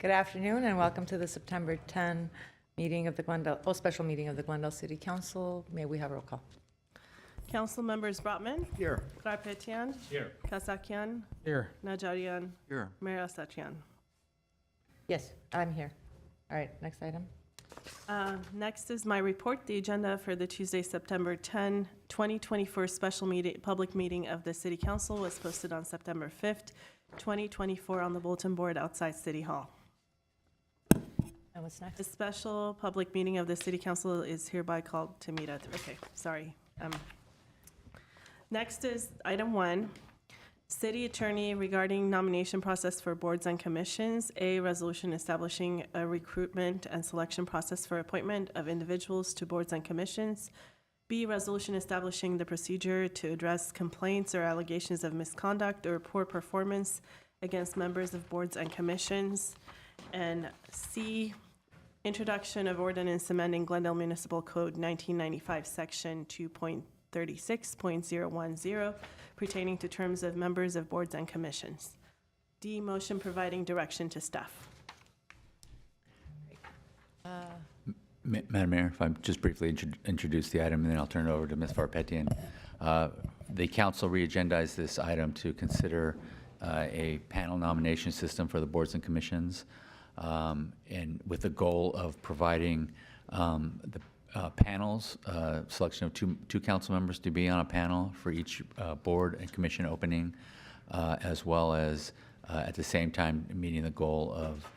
Good afternoon and welcome to the September 10 meeting of the special meeting of the Glendale City Council. May we have a roll call? Council members Brotman, Here. Garpetian, Here. Kasakian, Here. Najarian, Here. Mayor Asatrian. Yes, I'm here. All right, next item. Next is my report. The agenda for the Tuesday, September 10, 2024 special public meeting of the City Council was posted on September 5th, 2024 on the bulletin board outside City Hall. And what's next? The special public meeting of the City Council is hereby called to meet at, okay, sorry. Next is item 1, City Attorney regarding nomination process for boards and commissions. A, resolution establishing a recruitment and selection process for appointment of individuals to boards and commissions. B, resolution establishing the procedure to address complaints or allegations of misconduct or poor performance against members of boards and commissions. And C, introduction of ordinance amending Glendale Municipal Code 1995, Section 2.36.010, pertaining to terms of members of boards and commissions. D, motion providing direction to staff. Madam Mayor, if I just briefly introduce the item, and then I'll turn it over to Ms. Farpetian. The council re-agendized this item to consider a panel nomination system for the boards and commissions, and with the goal of providing the panels, selection of two council members to be on a panel for each board and commission opening, as well as at the same time meeting the goal of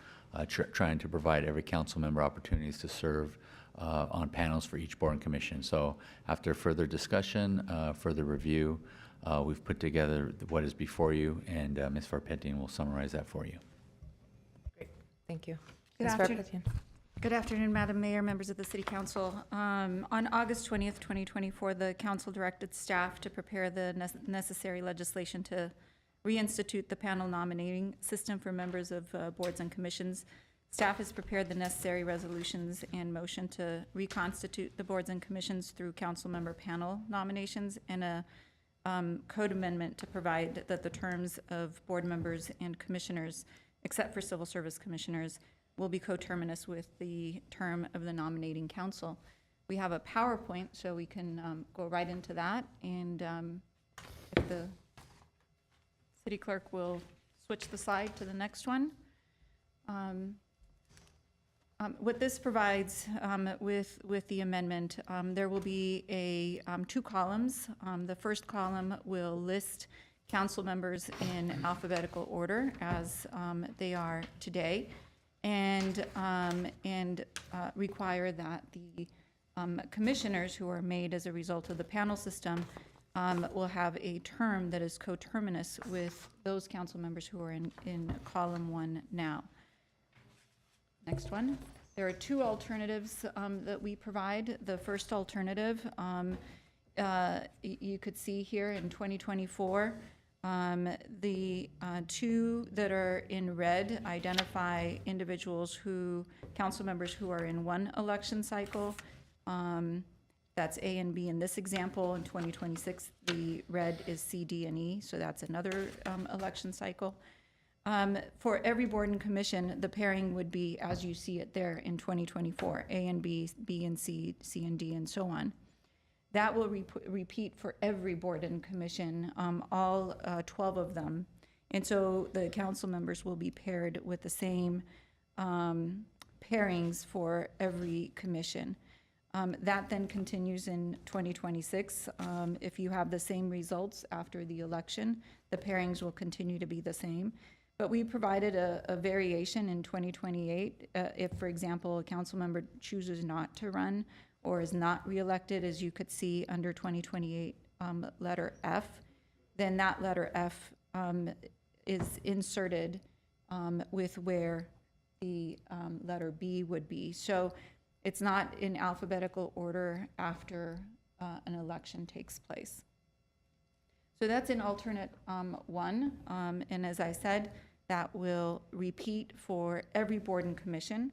trying to provide every council member opportunities to serve on panels for each board and commission. So after further discussion, further review, we've put together what is before you, and Ms. Farpetian will summarize that for you. Great, thank you. Good Ms. afternoon. Farpetian. Good afternoon, Madam Mayor, members of the City Council. On August 20th, 2024, the council directed staff to prepare the necessary legislation to reinstitute the panel nominating system for members of boards and commissions. Staff has prepared the necessary resolutions and motion to reconstitute the boards and commissions through council member panel nominations and a code amendment to provide that the terms of board members and commissioners, except for civil service commissioners, will be coterminous with the term of the nominating council. We have a PowerPoint, so we can go right into that. And if the city clerk will switch the slide to the next one. What this provides with the amendment, there will be two columns. The first column will list council members in alphabetical order as they are today, and require that the commissioners who are made as a result of the panel system will have a term that is coterminous with those council members who are in column 1 now. Next one. There are two alternatives that we provide. The first alternative, you could see here in 2024, the two that are in red identify individuals council members who are in one election cycle. That's A and B in this example. In 2026, the red is C, D, and E, so that's another election cycle. For every board and commission, the pairing would be, as you see it there in 2024, A and B, B and C, C and D, and so on. That will repeat for every board and commission, all 12 of them. And so the council members will be paired with the same pairings for every commission. That then continues in 2026. If you have the same results after the election, the pairings will continue to be the same. But we provided a variation in 2028. If, for example, a council member chooses not to run or is not reelected, as you could see under 2028 letter F, then that letter F is inserted with where the letter B would be. So it's not in alphabetical order after an election takes place. So that's in alternate 1, and as I said, that will repeat for every board and commission.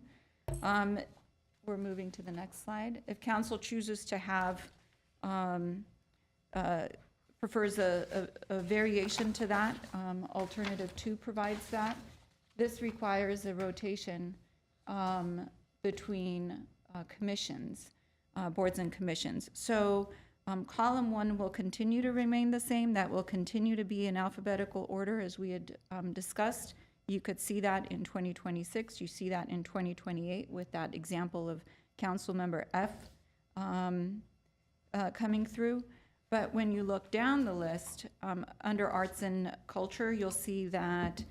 We're moving to the next slide. If council chooses to have, prefers a variation to that, alternative 2 provides that, This requires a rotation between commissions, boards and commissions. So column 1 will continue to remain the same. That will continue to be in alphabetical order as we had discussed. You could see that in 2026. You see that in 2028 with that example of Councilmember F coming through. But when you look down the list, under arts and culture, you'll see that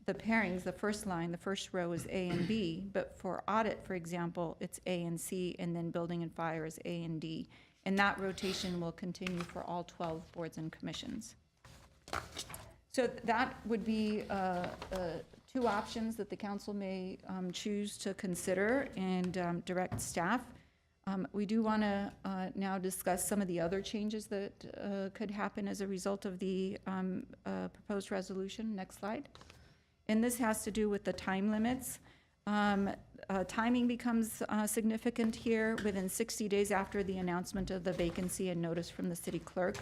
the pairings, the first line, the first row is A and B, but for audit, for example, it's A and C, and then building and fire is A and D. And that rotation will continue for all 12 boards and commissions. So that would be 2 options that the council may choose to consider and direct staff. We do want to now discuss some of the other changes that could happen as a result of the proposed resolution. Next slide. And this has to do with the time limits. Timing becomes significant here. Within 60 days after the announcement of the vacancy and notice from the city clerk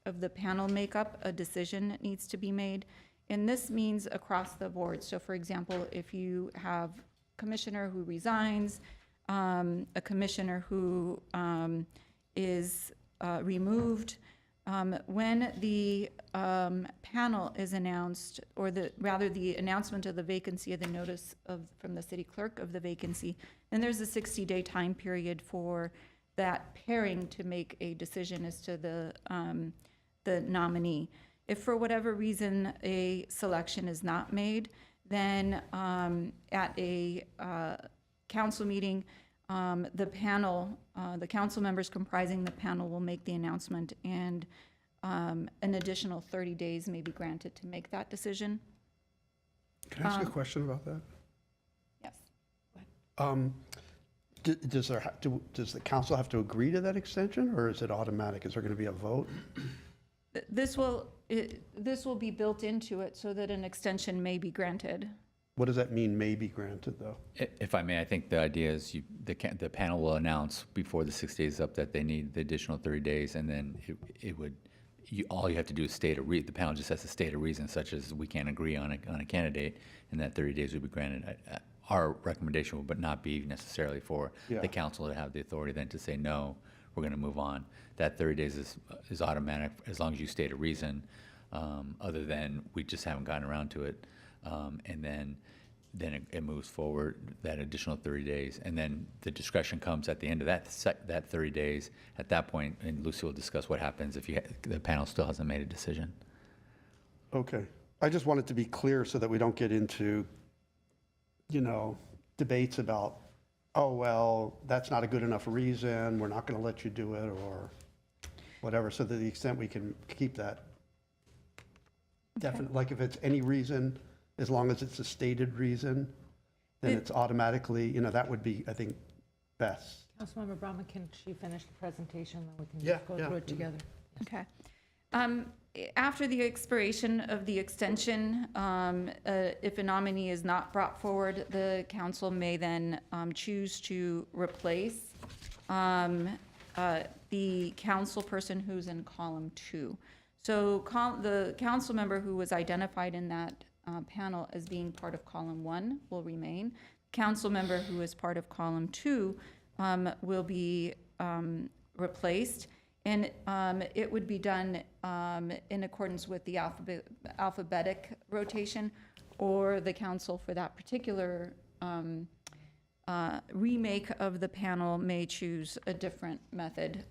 of the panel makeup, a decision needs to be made. And this means across the board. So for example, if you have a commissioner who resigns, a commissioner who is removed, when the panel is announced, or rather the announcement of the vacancy of the notice from the city clerk of the vacancy, then there's a 60-day time period for that pairing to make a decision as to the nominee. If for whatever reason a selection is not made, then at a council meeting, the panel, the council members comprising the panel will make the announcement, and an additional 30 days may be granted to make that decision. Can I ask a question about that? Yes. Does the council have to agree to that extension, or is it automatic? Is there going to be a vote? This will be built into it so that an extension may be granted. What does that mean, may be granted, though? If I may, I think the idea is the panel will announce before the 6 days is up that they need the additional 30 days, and then all you have to do is state the panel just has to state a reason, such as we can't agree on a candidate, and that 30 days would be granted. Our recommendation would not be necessarily for the council to have the authority then to say, no, we're going to move on. That 30 days is automatic as long as you state a reason, other than we just haven't gotten around to it. And then it moves forward that additional 30 days. And then the discretion comes at the end of that 30 days. At that point, and Lucy will discuss what happens if the panel still hasn't made a decision. Okay. I just want it to be clear so that we don't get into, debates about, oh, well, that's not a good enough reason, we're not going to let you do it, or whatever. So to the extent we can keep that definite, like if it's any reason, as long as it's a stated reason, then it's automatically, that would be, I think, best. Councilmember Brahma, can she finish the presentation, then we can Yeah, go yeah. through it together? Okay. After the expiration of the extension, if a nominee is not brought forward, the council may then choose to replace the council person who's in column 2. So the council member who was identified in that panel as being part of column 1 will remain. Council member who is part of column 2 will be replaced. And it would be done in accordance with the alphabetic rotation, or the council for that particular remake of the panel may choose a different method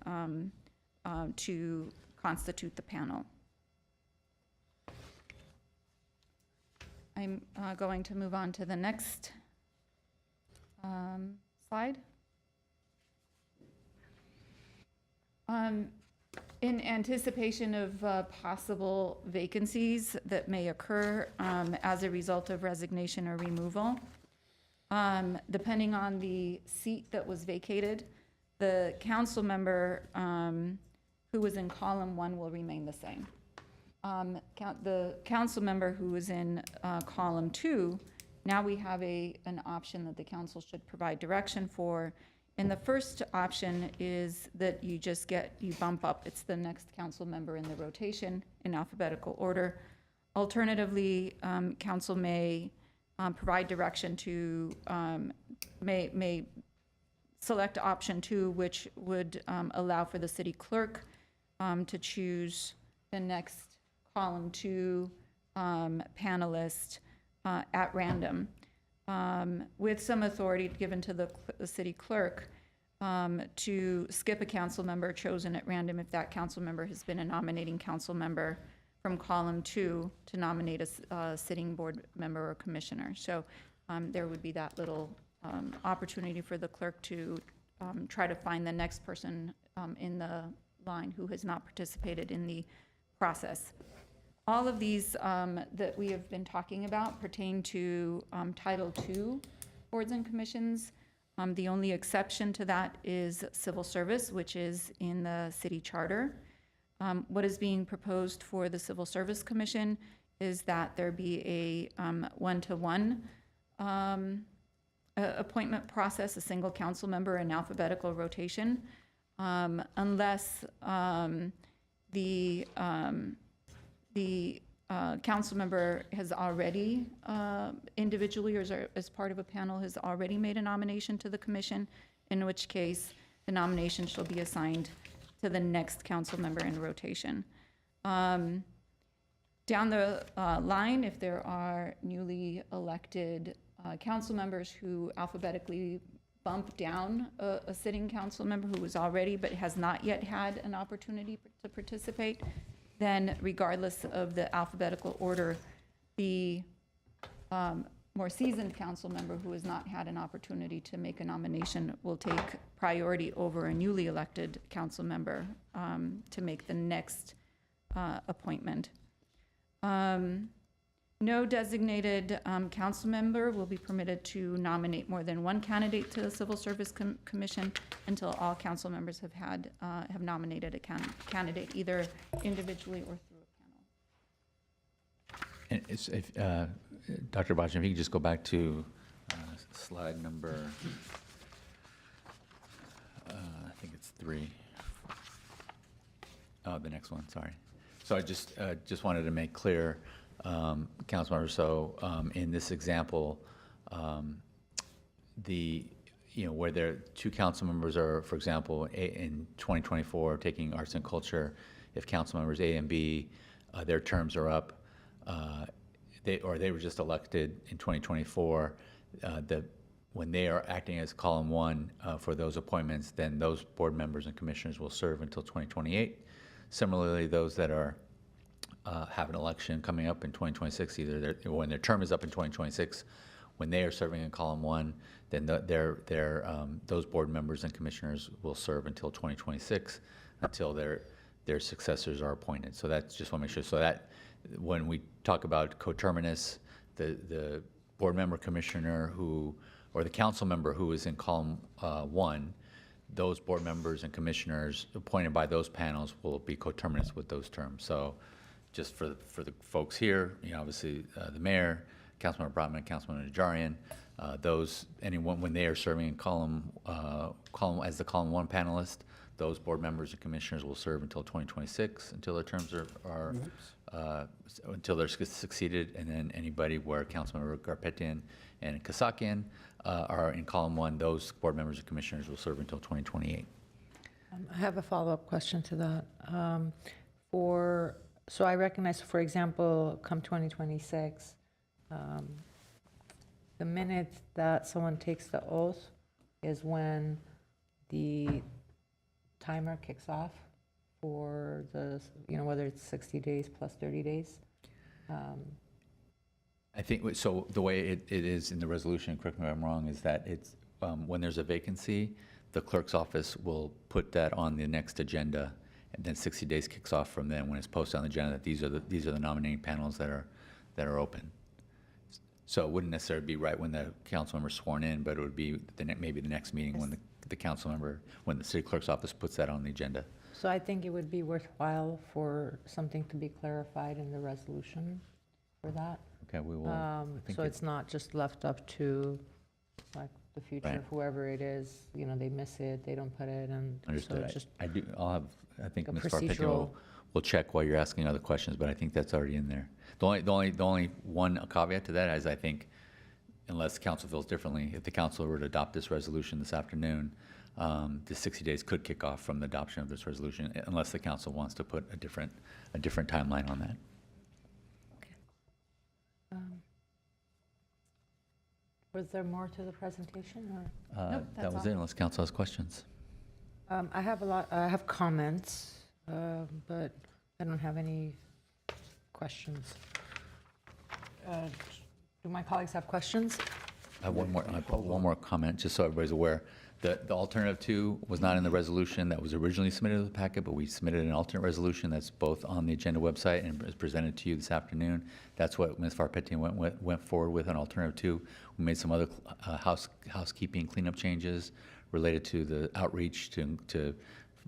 to constitute the panel. I'm going to move on to the next slide. In anticipation of possible vacancies that may occur as a result of resignation or removal, depending on the seat that was vacated, the council member who was in column 1 will remain the same. The council member who is in column 2, now we have an option that the council should provide direction for. And the first option is that you bump up. It's the next council member in the rotation in alphabetical order. Alternatively, council may provide direction to, may select option 2, which would allow for the city clerk to choose the next column 2 panelist at random, with some authority given to the city clerk to skip a council member chosen at random if that council member has been a nominating council member from column 2 to nominate a sitting board member or commissioner. So there would be that little opportunity for the clerk to try to find the next person in the line who has not participated in the process. All of these that we have been talking about pertain to Title II boards and commissions. The only exception to that is civil service, which is in the city charter. What is being proposed for the Civil Service Commission is that there be a one-to-one appointment process, a single council member in alphabetical rotation, unless the council member has already individually or as part of a panel has already made a nomination to the commission, in which case the nomination shall be assigned to the next council member in rotation. Down the line, if there are newly elected council members who alphabetically bump down a sitting council member who was already but has not yet had an opportunity to participate, then regardless of the alphabetical order, the more seasoned council member who has not had an opportunity to make a nomination will take priority over a newly elected council member to make the next appointment. No designated council member will be permitted to nominate more than one candidate to the Civil Service Commission until all council members have nominated a candidate, either individually or through a panel. And it's, if, Dr. Bachin, if you could just go back to slide number, I think it's 3. Oh, the next one, sorry. So I just wanted to make clear, Councilmember, so in this example, where there two council members are, for example, in 2024 taking arts and culture, if council members A and B, their terms are up, they were just elected in 2024, when they are acting as column 1 for those appointments, then those board members and commissioners will serve until 2028. Similarly, those that are have an election coming up in 2026, either when their term is up in 2026, when they are serving in column 1, then those board members and commissioners will serve until 2026, until their successors are appointed. So that's just want to make sure. So that when we talk about coterminous, the board member commissioner or the council member who is in column 1, those board members and commissioners appointed by those panels will be coterminous with those terms. So just for the folks here, obviously the mayor, Councilmember Brotman, Councilmember Najarian, anyone when they are serving in column as the column 1 panelist, those board members and commissioners will serve until 2026, until their terms are until they're succeeded, and then anybody where Councilmember Garpetian and Kasakian are in column 1, those board members and commissioners will serve until 2028. I have a follow-up question to that. So I recognize, for example, come 2026, the minute that someone takes the oath is when the timer kicks off for the, whether it's 60 days plus 30 days. I think, so the way it is in the resolution, correct me if I'm wrong, is that it's, when there's a vacancy, the clerk's office will put that on the next agenda, and then 60 days kicks off from then when it's posted on the agenda that these are the nominating panels that are open. So it wouldn't necessarily be right when the council member is sworn in, but it would be maybe the next meeting when the council member, when the city clerk's office puts that on the agenda. So I think it would be worthwhile for something to be clarified in the resolution for that. Okay, we will. I think So it's not just left up to like the future Right. of whoever it is, they miss it, they don't put it, and so Understood. it's just, I think a Ms. Farpetio procedural- we'll check while you're asking other questions, but I think that's already in there. The only one caveat to that is I think, unless council feels differently, if the council were to adopt this resolution this afternoon, the 60 days could kick off from the adoption of this resolution, unless the council wants to put a different timeline on that. Was there more to the presentation, or? Nope, That that's was all. it, unless council has questions. I have comments, but I don't have any questions. Do my colleagues have questions? I have one more comment, just so everybody's aware. The alternative 2 was not in the resolution that was originally submitted to the packet, but we submitted an alternate resolution that's both on the agenda website and is presented to you this afternoon. That's what Ms. Farpetian went forward with on alternative 2. We made some other housekeeping cleanup changes related to the outreach to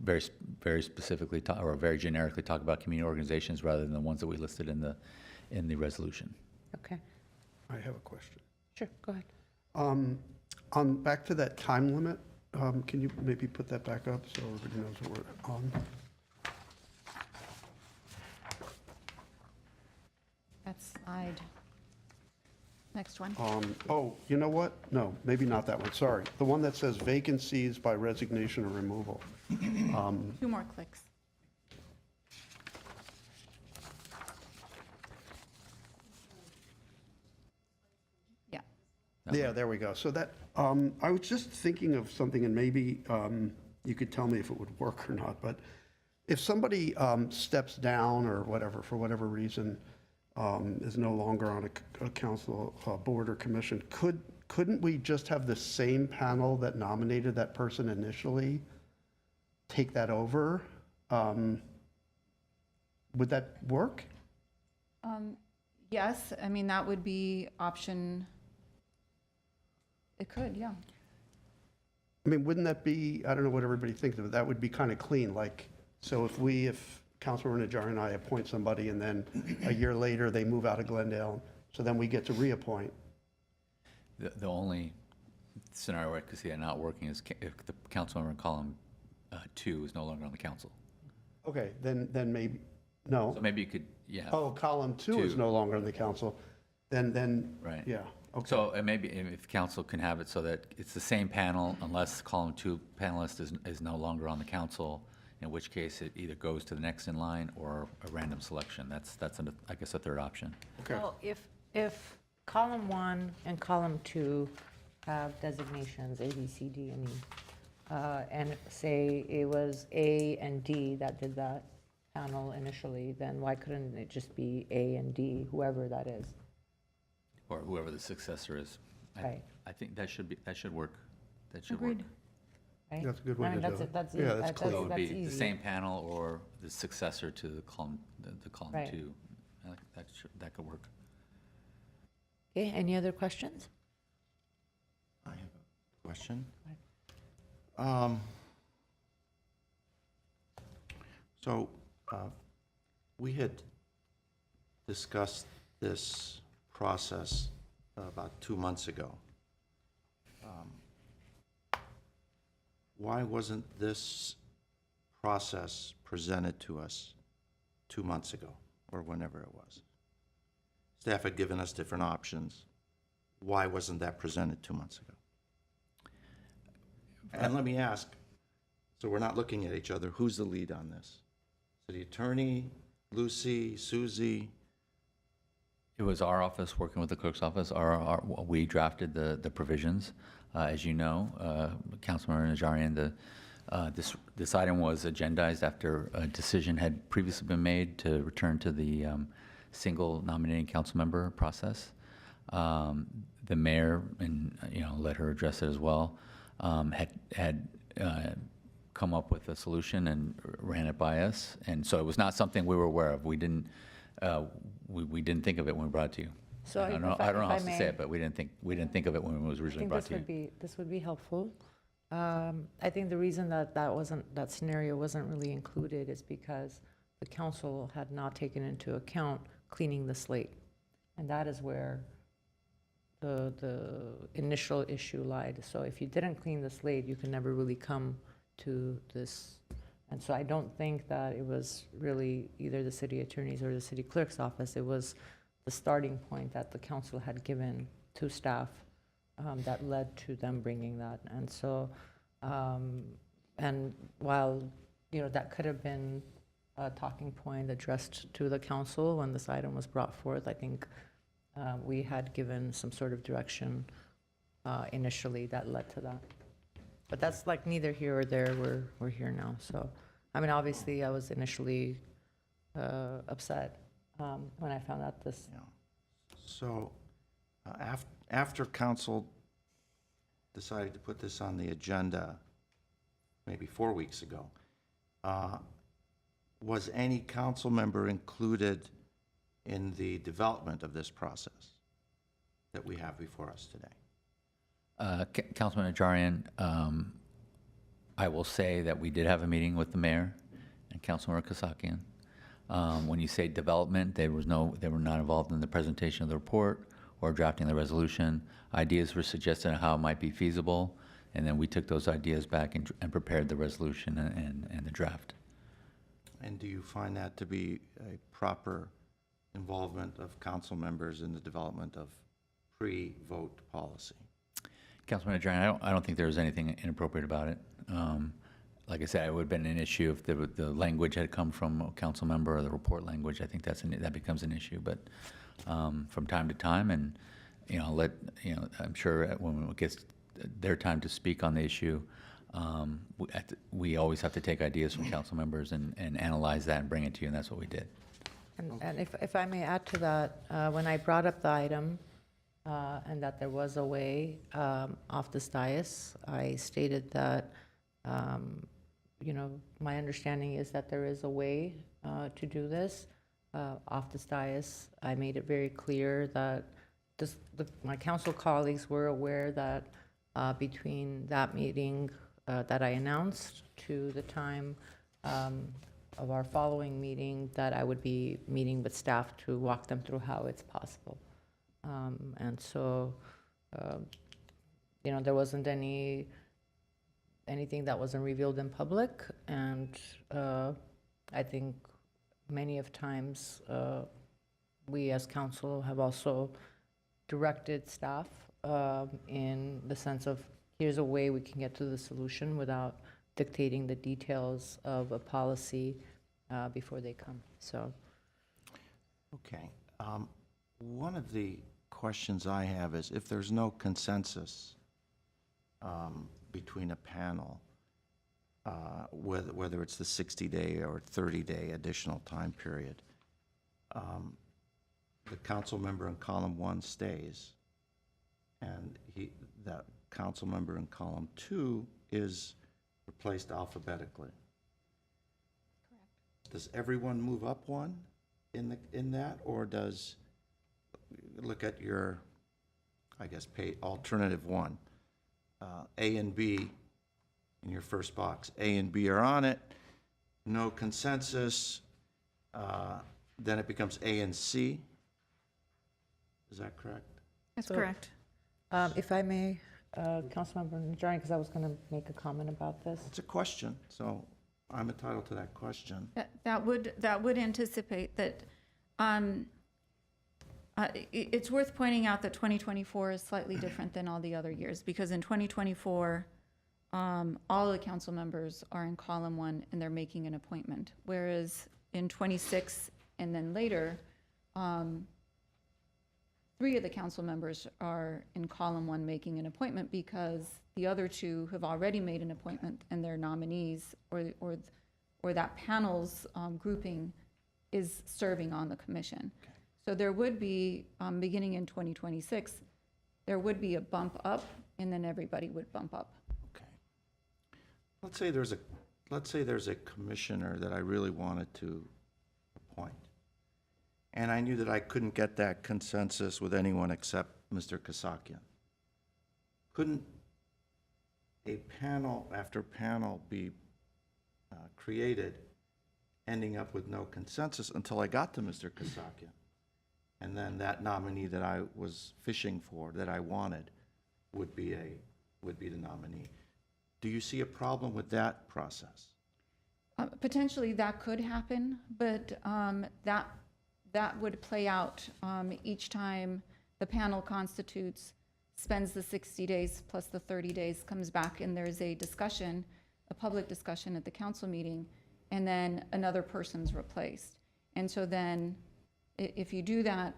very specifically or very generically talk about community organizations rather than the ones that we listed in the resolution. Okay, I have a question. sure, go ahead. Back to that time limit, can you maybe put that back up so everybody knows what we're on? That's slide. Next one. Oh, you know what? No, maybe not that one, sorry. The one that says vacancies by resignation or removal. 2 more clicks. Yeah. Yeah, there we go. So that, I was just thinking of something, and maybe you could tell me if it would work or not, but if somebody steps down or whatever, for whatever reason, is no longer on a council, board, or commission, couldn't we just have the same panel that nominated that person initially take that over? Would that work? Yes, I mean, that would be option, it could, yeah. I mean, wouldn't that be, I don't know what everybody thinks of it, that would be kind of clean, like, so if Councilor Najarian and I appoint somebody and then a year later they move out of Glendale, so then we get to reappoint. The only scenario where I could see that not working is if the council member in column 2 is no longer on the council. Okay, then maybe, no. So maybe you could, yeah. Oh, column 2 is Two. no longer on the council, then, Right. yeah, okay. So maybe if council can have it so that it's the same panel unless column 2 panelist is no longer on the council, in which case it either goes to the next in line or a random selection. That's I guess, a third option. Okay. Well, if column 1 and column 2 have designations, A, B, C, D, and E, and say it was A and D that did that panel initially, then why couldn't it just be A and D, whoever that is? Or whoever the successor is. Right. I think that should work. That should work. Agreed. Right? That's a good way I mean, to do that's it. That's Yeah, easy. that's That's- clear. So it would be that's the easy. same panel or the successor to the column Right. 2. That could work. Okay, any other questions? I have a question. So, we had discussed this process about 2 months ago. Why wasn't this process presented to us 2 months ago, or whenever it was? Staff had given us different options. Why wasn't that presented 2 months ago? And let me ask, so we're not looking at each other, who's the lead on this? City Attorney, Lucy, Susie? It was our office working with the clerk's office. We drafted the provisions. As you know, Councilmember Najarian, this item was agendized after a decision had previously been made to return to the single nominating council member process. The mayor, and let her address it as well, had come up with a solution and ran it by us, and so it was not something we were aware of. We didn't think of it when we brought it to you. So I don't know if how else to may- say it, but we didn't think of it when it was I originally think brought to you. this would be helpful. I think the reason that scenario wasn't really included is because the council had not taken into account cleaning the slate. And that is where the initial issue lied. So if you didn't clean the slate, you can never really come to this And so I don't think that it was really either the city attorney's or the city clerk's office. It was the starting point that the council had given to staff that led to them bringing that. And so, and while, that could have been a talking point addressed to the council when this item was brought forth, I think we had given some sort of direction initially that led to that. But that's like neither here or there. We're here now. So, I mean, obviously, I was initially upset when I found out this. Yeah. So after council decided to put this on the agenda, maybe 4 weeks ago, was any council member included in the development of this process that we have before us today? Councilman Najarian, I will say that we did have a meeting with the mayor and Councilmember Kasakian. When you say development, they were not involved in the presentation of the report or drafting the resolution. Ideas were suggested on how it might be feasible, and then we took those ideas back and prepared the resolution and the draft. And do you find that to be a proper involvement of council members in the development of pre-vote policy? Councilman Najarian, I don't think there was anything inappropriate about it. Like I said, it would have been an issue if the language had come from a council member or the report language. I think that becomes an issue. But from time to time, and I'm sure when it gets their time to speak on the issue, we always have to take ideas from council members and analyze that and bring it to you, and that's what we did. And if I may add to that, when I brought up the item and that there was a way off this dais, I stated that, my understanding is that there is a way to do this off this dais. I made it very clear that my council colleagues were aware that between that meeting that I announced to the time of our following meeting, that I would be meeting with staff to walk them through how it's possible. And so, there wasn't anything that wasn't revealed in public. And I think many of times we as council have also directed staff in the sense of, here's a way we can get to the solution without dictating the details of a policy before they come. So, Okay. One of the questions I have is, if there's no consensus between a panel, whether it's the 60-day or 30-day additional time period, the council member in column 1 stays, and that council member in column 2 is replaced alphabetically. Correct. Does everyone move up one in that, or does, look at your, I guess, alternative 1, A and B in your first box. A and B are on it, no consensus, then it becomes A and C. Is that correct? That's So- correct. if I may, Councilmember Najarian, because I was going to make a comment about this. It's a question, so I'm entitled to that question. That would anticipate that, it's worth pointing out that 2024 is slightly different than all the other years, because in 2024, all the council members are in column 1 and they're making an appointment, whereas in 26 and then later, 3 of the council members are in column 1 making an appointment, because the other 2 have already made an appointment and their nominees or that panel's grouping is serving on the commission. Okay. So there would be, beginning in 2026, there would be a bump up, and then everybody would bump up. Okay. Let's say there's a commissioner that I really wanted to appoint, and I knew that I couldn't get that consensus with anyone except Mr. Kasakian. Couldn't a panel after panel be created, ending up with no consensus until I got to Mr. Kasakian? And then that nominee that I was fishing for, that I wanted, would be the nominee. Do you see a problem with that process? Potentially, that could happen, but that would play out each time the panel constitutes, spends the 60 days plus the 30 days, comes back, and there's a discussion, a public discussion at the council meeting, and then another person's replaced. And so then, if you do that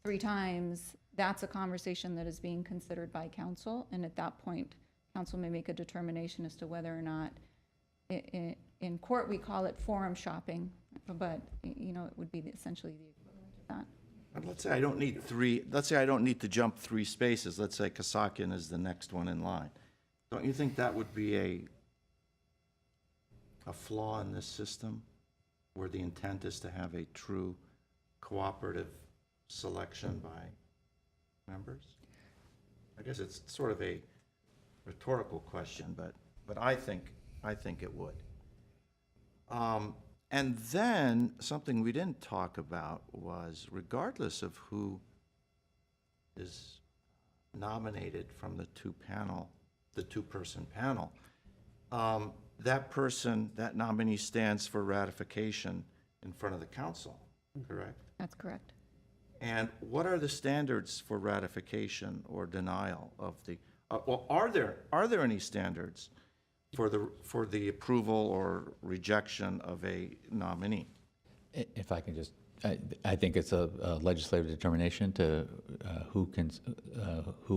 3 times, that's a conversation that is being considered by council, and at that point, council may make a determination as to whether or not, in court, we call it forum shopping, but, you know, it would be essentially the equivalent of that. And let's say I don't need 3, let's say I don't need to jump 3 spaces. Let's say Kasakian is the next one in line. Don't you think that would be a flaw in this system, where the intent is to have a true cooperative selection by members? I guess it's sort of a rhetorical question, but I think it would. And then, something we didn't talk about was, regardless of who is nominated from the two-person panel, that person, that nominee stands for ratification in front of the council, correct? That's correct. And what are the standards for ratification or denial of the, well, are there any standards for the approval or rejection of a nominee? If I can just, I think it's a legislative determination to who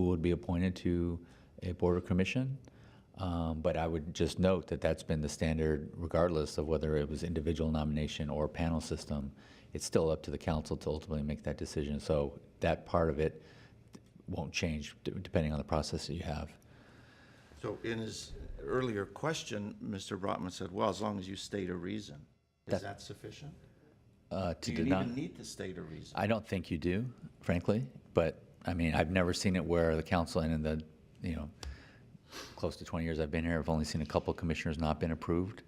would be appointed to a board or commission. But I would just note that that's been the standard regardless of whether it was individual nomination or panel system. It's still up to the council to ultimately make that decision. So that part of it won't change depending on the process that you have. So in his earlier question, Mr. Brotman said, well, as long as you state a reason. Is that sufficient? To Do you deny, even need to state a reason? I don't think you do, frankly. But I mean, I've never seen it where the council, and in the, you know, close to 20 years I've been here, I've only seen a couple of commissioners not been approved.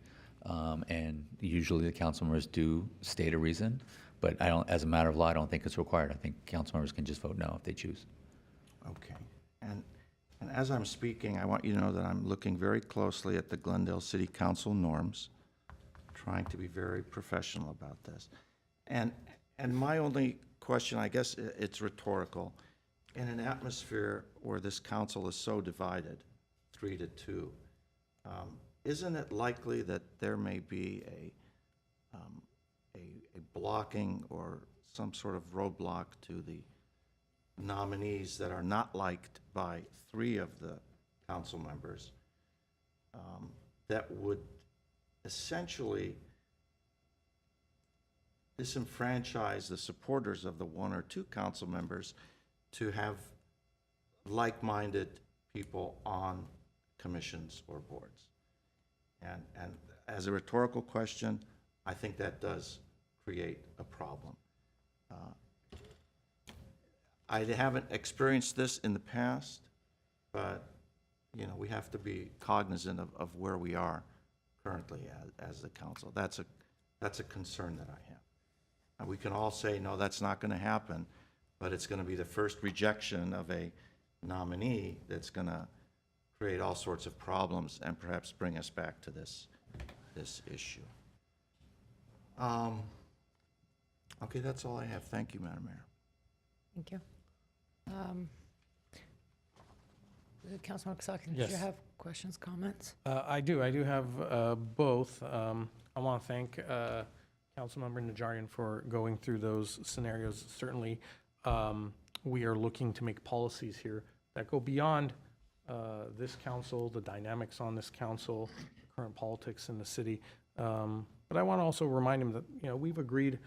And usually the council members do state a reason, but I don't, as a matter of law, I don't think it's required. I think council members can just vote no if they choose. Okay. And as I'm speaking, I want you to know that I'm looking very closely at the Glendale City Council norms, trying to be very professional about this. And my only question, I guess it's rhetorical, in an atmosphere where this council is so divided, 3-2, isn't it likely that there may be a blocking or some sort of roadblock to the nominees that are not liked by 3 of the council members, that would essentially disenfranchise the supporters of the 1 or 2 council members to have like-minded people on commissions or boards? And as a rhetorical question, I think that does create a problem. I haven't experienced this in the past, but, you know, we have to be cognizant of where we are currently as the council. That's a concern that I have. And we can all say, no, that's not going to happen, but it's going to be the first rejection of a nominee that's going to create all sorts of problems and perhaps bring us back to this issue. Okay, that's all I have. Thank you, Madam Mayor. Thank you. Councilman Kasakian, did you Yes. have questions, comments? I do have both. I want to thank Councilmember Najarian for going through those scenarios. Certainly, we are looking to make policies here that go beyond this council, the dynamics on this council, current politics in the city. But I want to also remind him that, you know, we've agreed,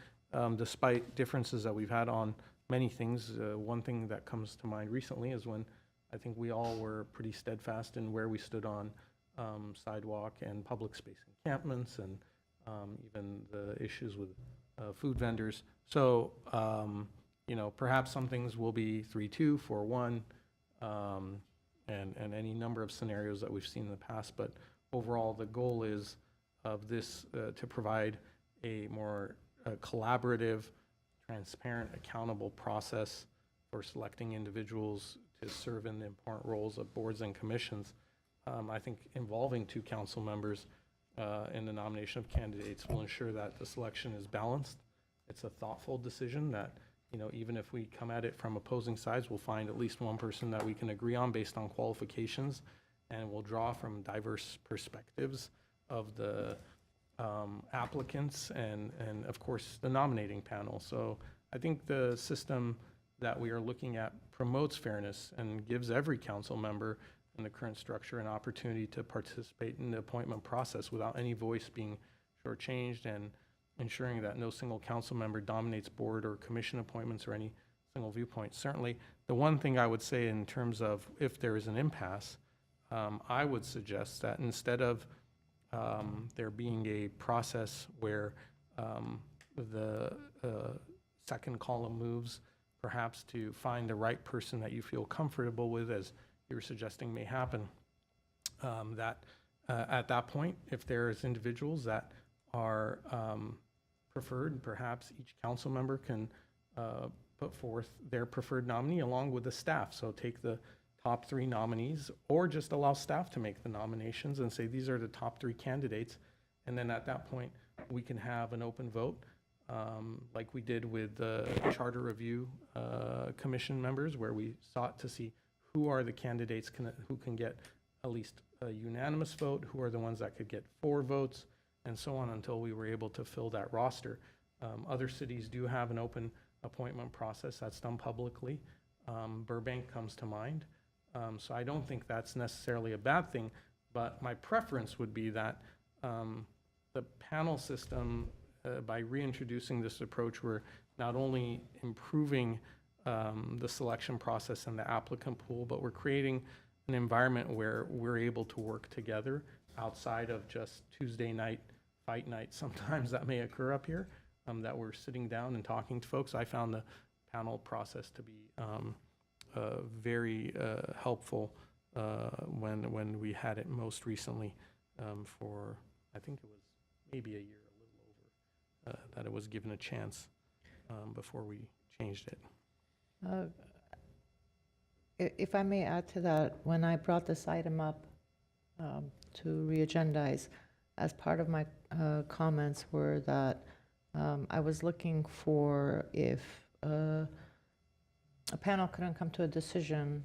despite differences that we've had on many things. One thing that comes to mind recently is when I think we all were pretty steadfast in where we stood on sidewalk and public space encampments, and even the issues with food vendors. So, you know, perhaps some things will be 3-2, 4-1, and any number of scenarios that we've seen in the past. But overall, the goal is of this to provide a more collaborative, transparent, accountable process for selecting individuals to serve in the important roles of boards and commissions. I think involving 2 council members in the nomination of candidates will ensure that the selection is balanced. It's a thoughtful decision that, even if we come at it from opposing sides, we'll find at least one person that we can agree on based on qualifications, and we'll draw from diverse perspectives of the applicants and of course, the nominating panel. So I think the system that we are looking at promotes fairness and gives every council member in the current structure an opportunity to participate in the appointment process without any voice being shortchanged, and ensuring that no single council member dominates board or commission appointments or any single viewpoint. Certainly, the one thing I would say in terms of if there is an impasse, I would suggest that instead of there being a process where the second column moves perhaps to find the right person that you feel comfortable with, as you're suggesting may happen, that at that point, if there's individuals that are preferred, perhaps each council member can put forth their preferred nominee along with the staff. So take the top 3 nominees, or just allow staff to make the nominations and say, these are the top 3 candidates. And then at that point, we can have an open vote, like we did with the Charter Review Commission members, where we sought to see who are the candidates who can get at least a unanimous vote, who are the ones that could get 4 votes, and so on until we were able to fill that roster. Other cities do have an open appointment process that's done publicly. Burbank comes to mind. So I don't think that's necessarily a bad thing, but my preference would be that the panel system, by reintroducing this approach, we're not only improving the selection process and the applicant pool, but we're creating an environment where we're able to work together outside of just Tuesday night, fight night. Sometimes that may occur up here, that we're sitting down and talking to folks. I found the panel process to be very helpful when we had it most recently for, I think it was maybe a year, a little over, that it was given a chance before we changed it. If I may add to that, when I brought this item up to re-agendize, as part of my comments were that I was looking for if a panel couldn't come to a decision,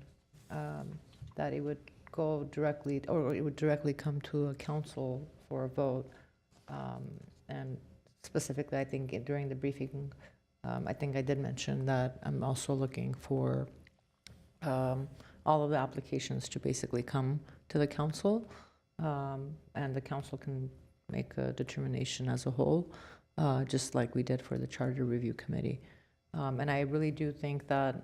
that it would go directly, or it would directly come to a council for a vote. And specifically, I think during the briefing, I think I did mention that I'm also looking for all of the applications to basically come to the council, and the council can make a determination as a whole, just like we did for the Charter Review Committee. And I really do think that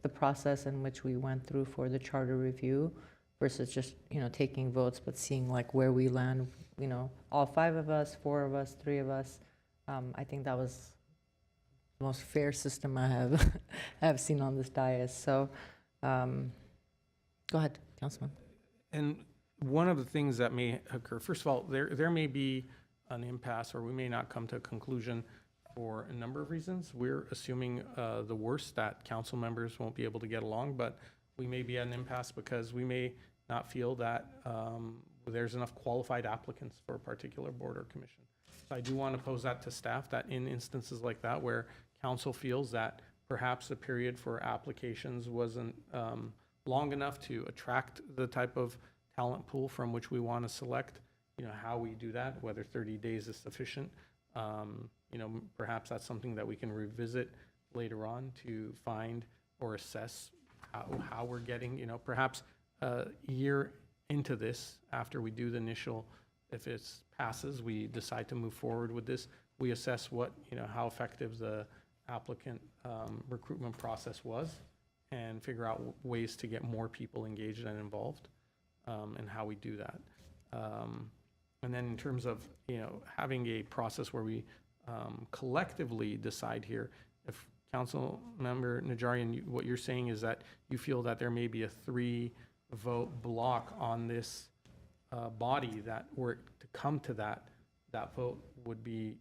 the process in which we went through for the charter review versus just, taking votes, but seeing like where we land, all 5 of us, 4 of us, 3 of us, I think that was the most fair system I have seen on this dais. So go ahead, Councilman. And one of the things that may occur, first of all, there may be an impasse, or we may not come to a conclusion for a number of reasons. We're assuming the worst, that council members won't be able to get along, but we may be at an impasse because we may not feel that there's enough qualified applicants for a particular board or commission. So I do want to pose that to staff, that in instances like that, where council feels that perhaps the period for applications wasn't long enough to attract the type of talent pool from which we want to select, how we do that, whether 30 days is sufficient. Perhaps that's something that we can revisit later on to find or assess how we're getting, perhaps a year into this, after we do the initial, if it passes, we decide to move forward with this, we assess how effective the applicant recruitment process was, and figure out ways to get more people engaged and involved, and how we do that. And then in terms of, having a process where we collectively decide here, if Council Member Najarian, what you're saying is that you feel that there may be a 3-vote block on this body that were to come to that vote would be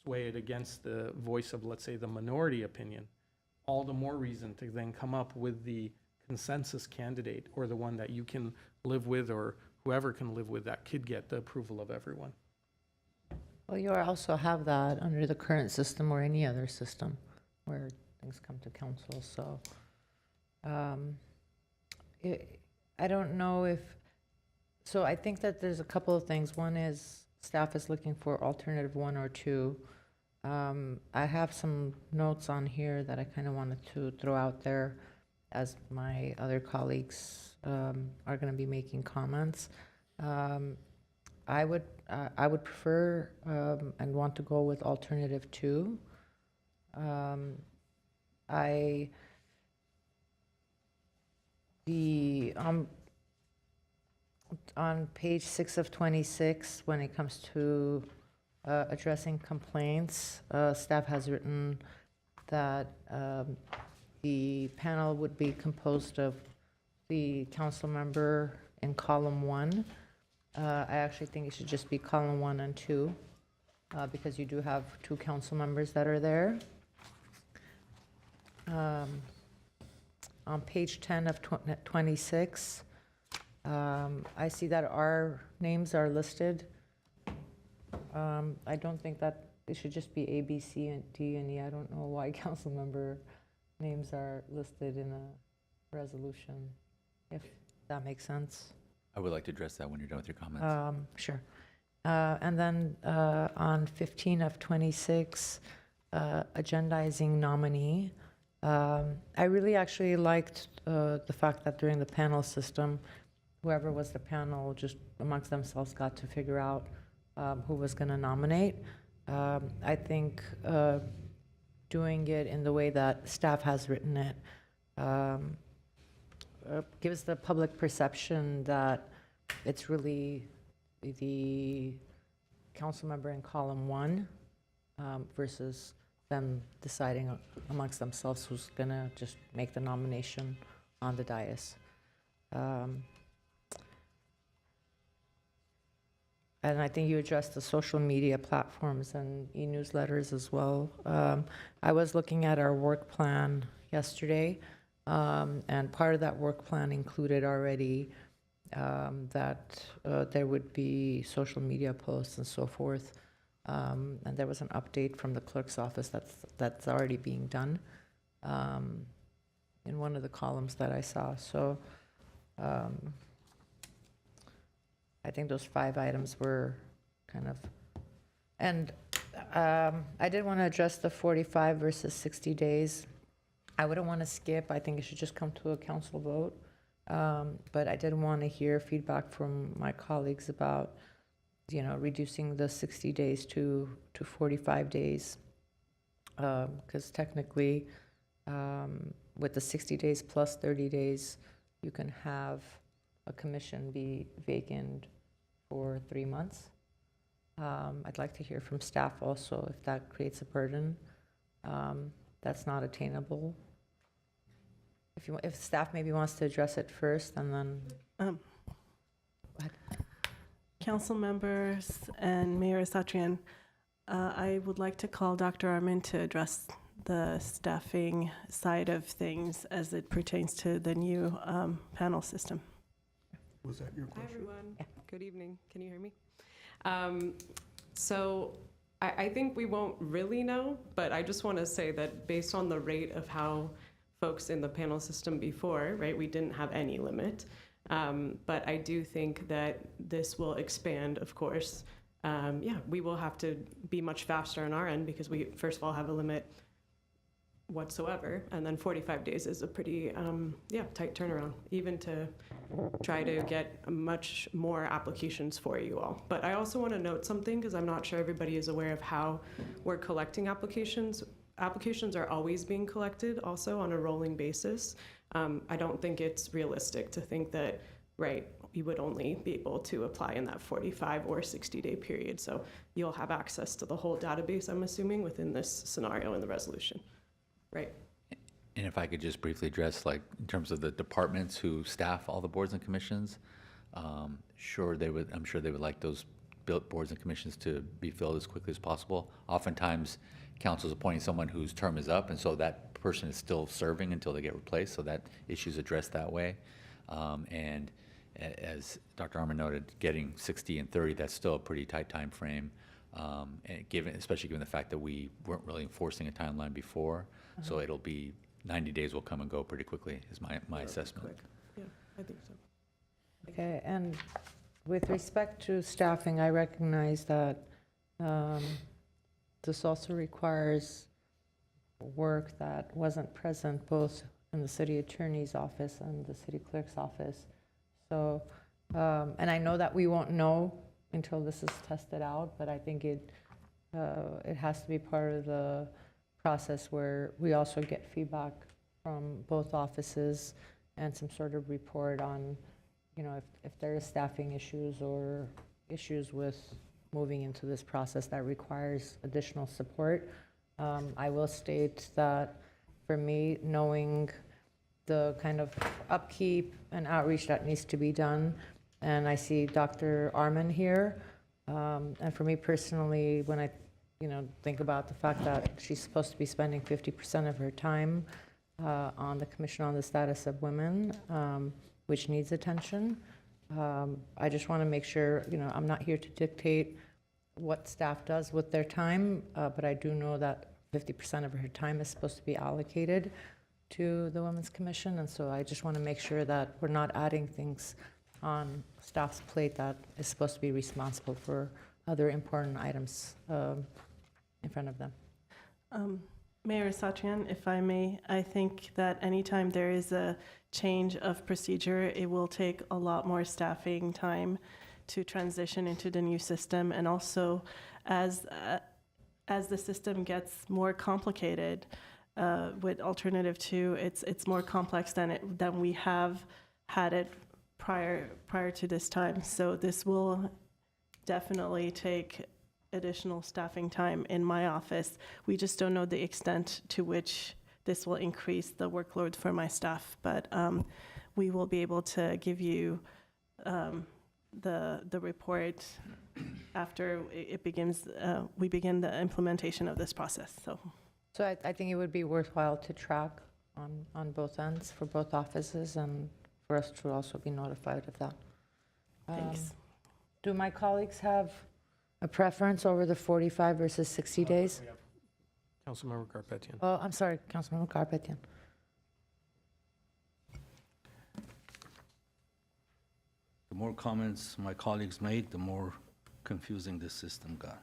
swayed against the voice of, let's say, the minority opinion. All the more reason to then come up with the consensus candidate, or the one that you can live with, or whoever can live with that could get the approval of everyone. Well, you also have that under the current system or any other system where things come to council, so. I don't know if, so I think that there's a couple of things. One is staff is looking for alternative 1 or 2. I have some notes on here that I kind of wanted to throw out there as my other colleagues are going to be making comments. I would prefer and want to go with alternative 2. On page 6 of 26, when it comes to addressing complaints, staff has written that the panel would be composed of the council member in column 1. I actually think it should just be column 1 and 2, because you do have 2 council members that are there. On page 10 of 26, I see that our names are listed. I don't think that it should just be A, B, C, and D, and E. I don't know why council member names are listed in a resolution, if that makes sense. I would like to address that when you're done with your comments. Sure. And then on 15 of 26, agendizing nominee. I really actually liked the fact that during the panel system, whoever was the panel just amongst themselves got to figure out who was going to nominate. I think doing it in the way that staff has written it gives the public perception that it's really the council member in column 1 versus them deciding amongst themselves who's going to just make the nomination on the dais. And I think you addressed the social media platforms and e-newsletters as well. I was looking at our work plan yesterday, and part of that work plan included already that there would be social media posts and so forth. And there was an update from the clerk's office that's already being done in one of the columns that I saw. So I think those 5 items were kind of, and I did want to address the 45 versus 60 days. I wouldn't want to skip. I think it should just come to a council vote. But I did want to hear feedback from my colleagues about, reducing the 60 days to 45 days. Because technically, with the 60 days plus 30 days, you can have a commission be vacant for 3 months. I'd like to hear from staff also if that creates a burden. That's not attainable. If staff maybe wants to address it first, and then. Go ahead. Council members and Mayor Satrian, I would like to call Dr. Arman to address the staffing side of things as it pertains to the new panel system. Was that your Hi, question? everyone. Good evening. Can you hear me? So I think we won't really know, but I just want to say that based on the rate of how folks in the panel system before, right, we didn't have any limit. But I do think that this will expand, of course. We will have to be much faster on our end because we, first of all, have a limit whatsoever. And then 45 days is a pretty, tight turnaround, even to try to get much more applications for you all. But I also want to note something because I'm not sure everybody is aware of how we're collecting applications. Applications are always being collected also on a rolling basis. I don't think it's realistic to think that, you would only be able to apply in that 45 or 60-day period. So you'll have access to the whole database, I'm assuming, within this scenario in the resolution, right? And if I could just briefly address, in terms of the departments who staff all the boards and commissions, I'm sure they would like those boards and commissions to be filled as quickly as possible. Oftentimes, council is appointing someone whose term is up, and so that person is still serving until they get replaced, so that issue is addressed that way. And As Dr. Arman noted, getting 60 and 30, that's still a pretty tight time frame, and especially given the fact that we weren't really enforcing a timeline before. So it'll be 90 days will come and go pretty quickly, is my assessment. Yeah, I think so. Okay, and with respect to staffing, I recognize that this also requires work that wasn't present both in the city attorney's office and the city clerk's office. So, and I know that we won't know until this is tested out, but I think it has to be part of the process where we also get feedback from both offices and some sort of report on, you know, if there is staffing issues or issues with moving into this process that requires additional support. I will state that for me, knowing the kind of upkeep and outreach that needs to be done, and I see Dr. Arman here, and for me personally, when I, you know, think about the fact that she's supposed to be spending 50% of her time on the Commission on the Status of Women, which needs attention. I just want to make sure, you know, I'm not here to dictate what staff does with their time, but I do know that 50% of her time is supposed to be allocated to the Women's Commission, and so I just want to make sure that we're not adding things on staff's plate that is supposed to be responsible for other important items in front of them. Mayor Satrian, if I may, I think that anytime there is a change of procedure, it will take a lot more staffing time to transition into the new system. And also, as the system gets more complicated with Alternative 2, it's more complex than we have had it prior to this time. So this will definitely take additional staffing time in my office. We just don't know the extent to which this will increase the workload for my staff, but we will be able to give you the report after it begins. We begin the implementation of this process. So I think it would be worthwhile to track on both ends for both offices and for us to also be notified of that. Thanks. Do my colleagues have a preference over the 45 versus 60 days? Councilmember Garpetian. Oh, I'm sorry, Councilmember Garpetian. The more comments my colleagues made, the more confusing this system got.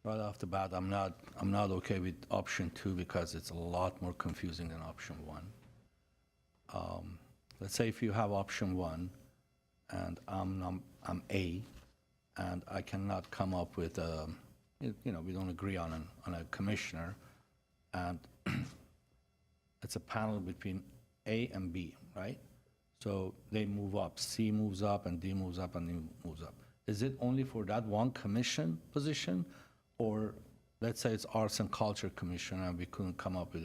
Right off the bat, I'm not okay with option 2 because it's a lot more confusing than option 1. Let's say if you have option 1 and I'm A, and I cannot come up with we don't agree on a commissioner, and it's a panel between A and B, right? So they move up, C moves up, and D moves up, and E moves up. Is it only for that one commission position? Or let's say it's Arts and Culture Commission, and we couldn't come up with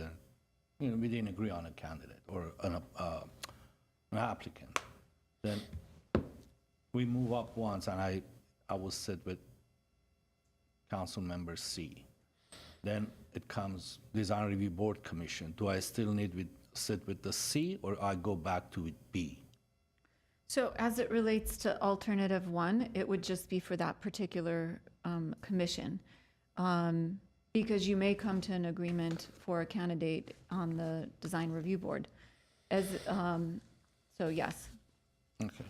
we didn't agree on a candidate or an applicant. Then we move up once, and I will sit with Council Member C. Then it comes Design Review Board Commission. Do I still need to sit with the C, or I go back to B? So as it relates to Alternative 1, it would just be for that particular commission. Because you may come to an agreement for a candidate on the Design Review Board. So yes. Okay.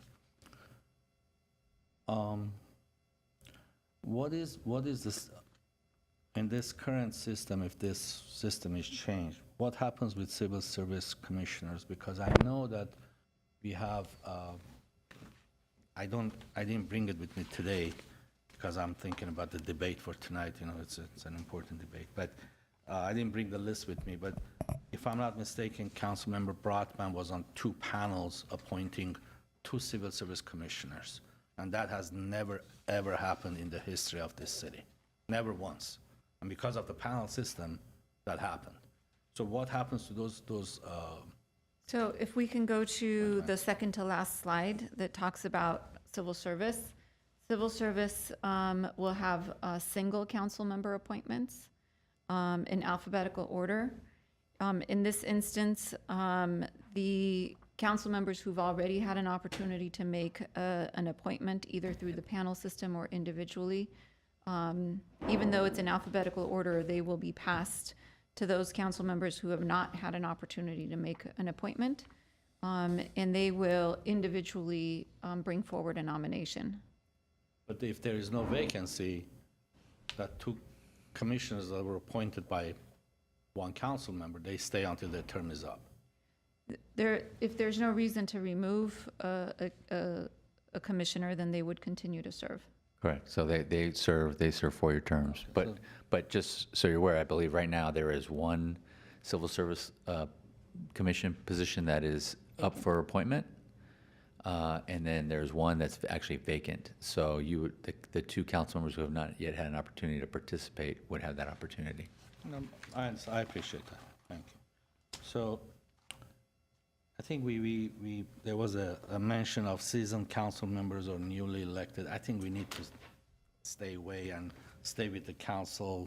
What is this, in this current system, if this system is changed, what happens with civil service commissioners? Because I know that we have, I didn't bring it with me today because I'm thinking about the debate for tonight, it's an important debate, but I didn't bring the list with me, but if I'm not mistaken, Councilmember Brotman was on 2 panels appointing 2 civil service commissioners. And that has never, ever happened in the history of this city. Never once. And because of the panel system, that happened. So what happens to those So if we can go to the second to last slide that talks about civil service. Civil service will have single council member appointments in alphabetical order. In this instance, the council members who've already had an opportunity to make an appointment either through the panel system or individually, even though it's in alphabetical order, they will be passed to those council members who have not had an opportunity to make an appointment, and they will individually bring forward a nomination. But if there is no vacancy, that two commissioners that were appointed by one council member, they stay until their term is up. If there's no reason to remove a commissioner, then they would continue to serve. Correct. So they serve 4-year terms. But just so you're aware, I believe right now there is one civil service commission position that is up for appointment. And then there's one that's actually vacant. So the two council members who have not yet had an opportunity to participate would have that opportunity. I appreciate that. Thank you. So I think there was a mention of seasoned council members or newly elected. I think we need to stay away and stay with the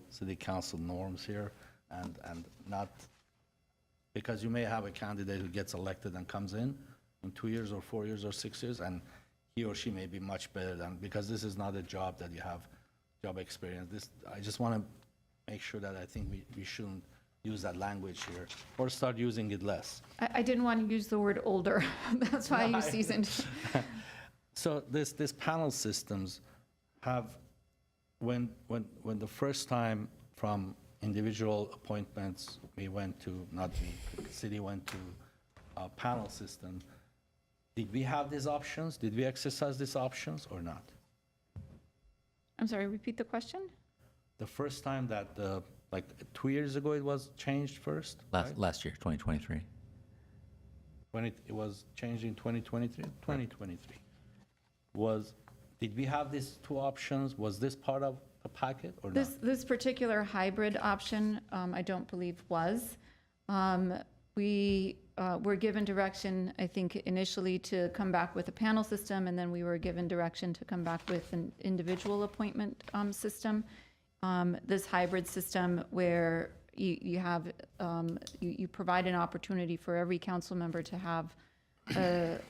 city council norms here and not, because you may have a candidate who gets elected and comes in 2 years or 4 years or 6 years, and he or she may be much better than, because this is not a job that you have job experience. I just want to make sure that I think we shouldn't use that language here, or start using it less. I didn't want to use the word older. That's why I use seasoned. So this panel systems have, when the first time from individual appointments, we went to, not me, the city went to a panel system, did we have these options? Did we exercise these options or not? I'm sorry, repeat the question? The first time that, like 2 years ago, it was changed first? right? Last year, 2023. When it was changed in 2023? 2023. Did we have these two options? Was this part of the packet or not? This particular hybrid option, I don't believe was. We were given direction, I think, initially to come back with a panel system, and then we were given direction to come back with an individual appointment system. This hybrid system where you have, you provide an opportunity for every council member to have the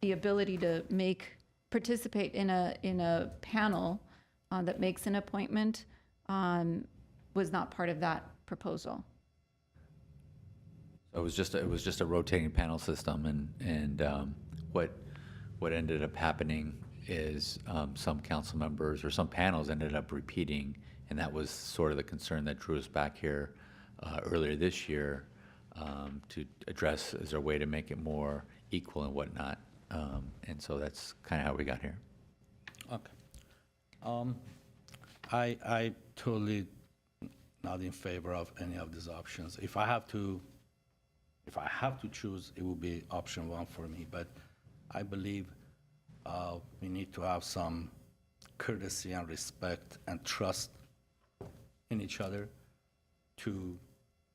ability to participate in a panel that makes an appointment, was not part of that proposal. It was just a rotating panel system, and what ended up happening is some council members or some panels ended up repeating, and that was sort of the concern that drew us back here earlier this year to address, is there a way to make it more equal and whatnot, and so that's kind of how we got here. Okay. I totally not in favor of any of these options. If I have to choose, it would be option one for me, but I believe we need to have some courtesy and respect and trust in each other, to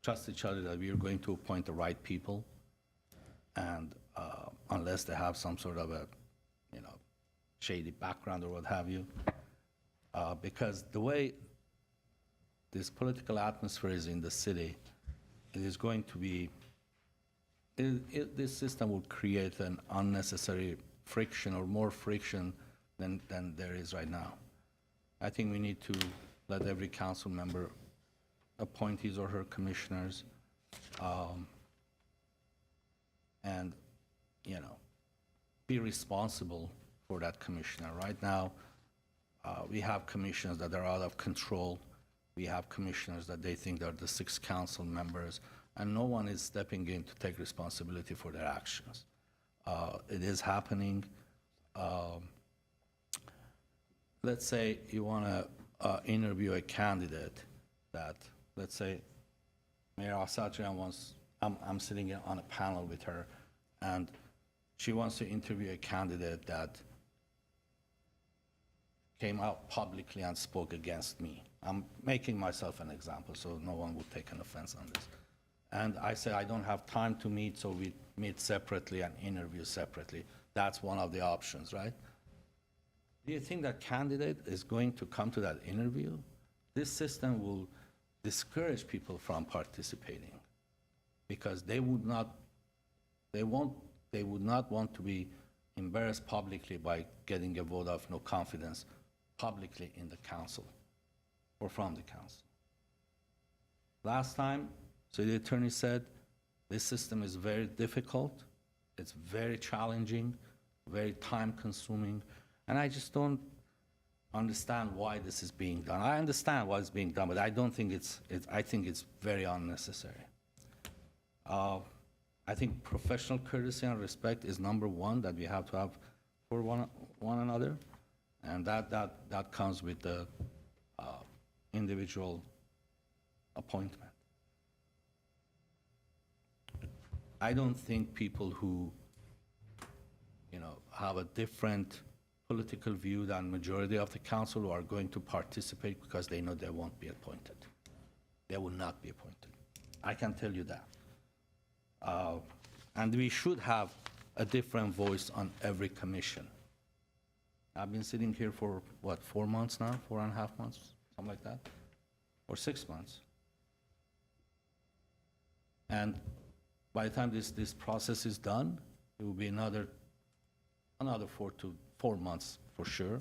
trust each other that we are going to appoint the right people, and unless they have some sort of a, shady background or what have you, because the way this political atmosphere is in the city, it is going to be, this system will create an unnecessary friction or more friction than there is right now. I think we need to let every council member appoint his or her commissioners, and, be responsible for that commissioner. Right now, we have commissioners that are out of control. We have commissioners that they think they're the 6 council members, and no one is stepping in to take responsibility for their actions. It is happening. Let's say you want to interview a candidate that, let's say, Mayor Asatryan wants, I'm sitting on a panel with her, and she wants to interview a candidate that came out publicly and spoke against me. I'm making myself an example, so no one would take an offense on this. And I say, I don't have time to meet, so we meet separately and interview separately. That's one of the options, right? Do you think that candidate is going to come to that interview? This system will discourage people from participating because they would not They would not want to be embarrassed publicly by getting a vote of no confidence publicly in the council or from the council. Last time, city attorney said, this system is very difficult, it's very challenging, very time-consuming, and I just don't understand why this is being done. I understand why it's being done, but I don't think I think it's very unnecessary. I think professional courtesy and respect is number one that we have to have for one another, and that comes with the individual appointment. I don't think people who, have a different political view than majority of the council are going to participate because they know they won't be appointed. They will not be appointed. I can tell you that. And we should have a different voice on every commission. I've been sitting here for, 4 months now, 4.5 months, something like that, or 6 months. And by the time this process is done, it will be another 4 months for sure,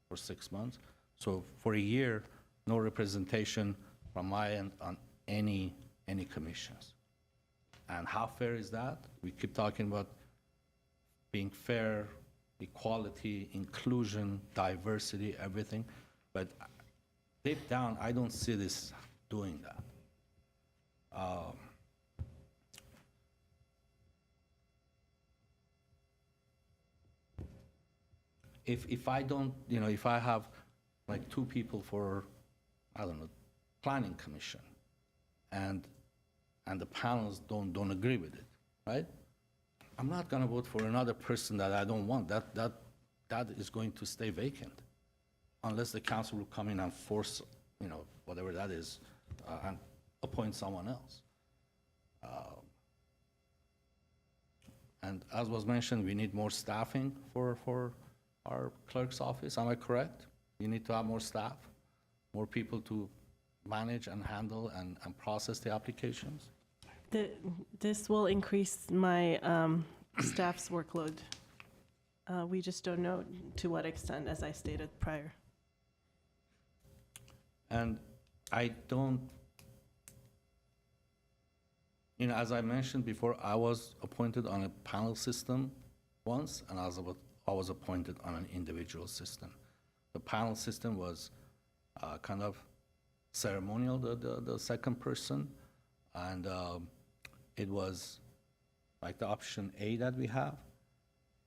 for 6 months. So for a year, no representation from my end on any commissions. And how fair is that? We keep talking about being fair, equality, inclusion, diversity, everything. But deep down, I don't see this doing that. If I don't, if I have like 2 people for, I don't know, planning commission, and the panels don't agree with it, right? I'm not gonna vote for another person that I don't want. That is going to stay vacant, unless the council will come in and force, whatever that is, and appoint someone else. And as was mentioned, we need more staffing for our clerk's office. Am I correct? You need to have more staff, more people to manage and handle and process the applications? This will increase my staff's workload. We just don't know to what extent, as I stated prior. And I don't, as I mentioned before, I was appointed on a panel system once, and I was appointed on an individual system. The panel system was kind of ceremonial, the second person, and it was like the option A that we have,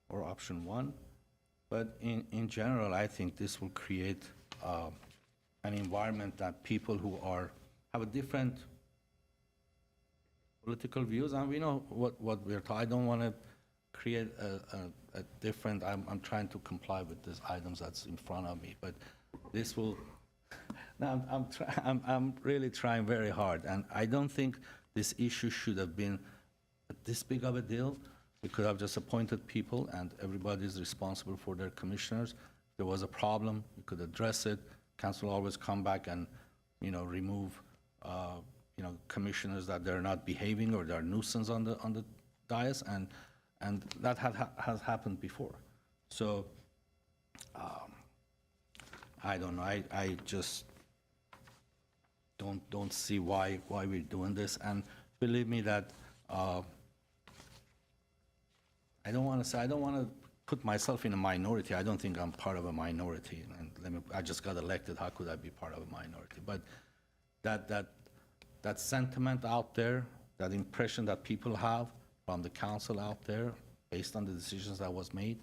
or option 1. But in general, I think this will create an environment that people who have a different political views, and we know what we're talking. I don't want to create a different, I'm trying to comply with these items that's in front of me, but this will, now I'm really trying very hard, and I don't think this issue should have been this big of a deal. We could have just appointed people, and everybody is responsible for their commissioners. If there was a problem, we could address it. Council always come back and, remove, commissioners that they're not behaving or they're nuisance on the dais, and that has happened before. So, I don't know. I just don't see why we're doing this. And believe me that I don't want to put myself in a minority. I don't think I'm part of a minority. And I just got elected. How could I be part of a minority? But that sentiment out there, that impression that people have from the council out there, based on the decisions that was made,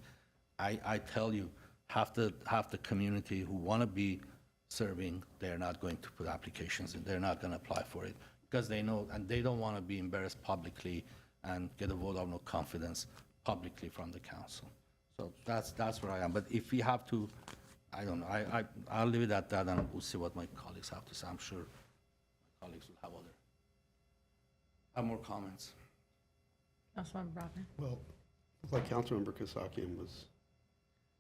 I tell you, half the community who want to be serving, they're not going to put applications in. They're not going to apply for it because they know, and they don't want to be embarrassed publicly and get a vote of no confidence publicly from the council. So that's where I am. But if we have to, I don't know. I'll leave it at that, and we'll see what my colleagues have to say. I'm sure my colleagues will have more comments. Councilmember Brockman? Well, looks like Councilmember Kasakian was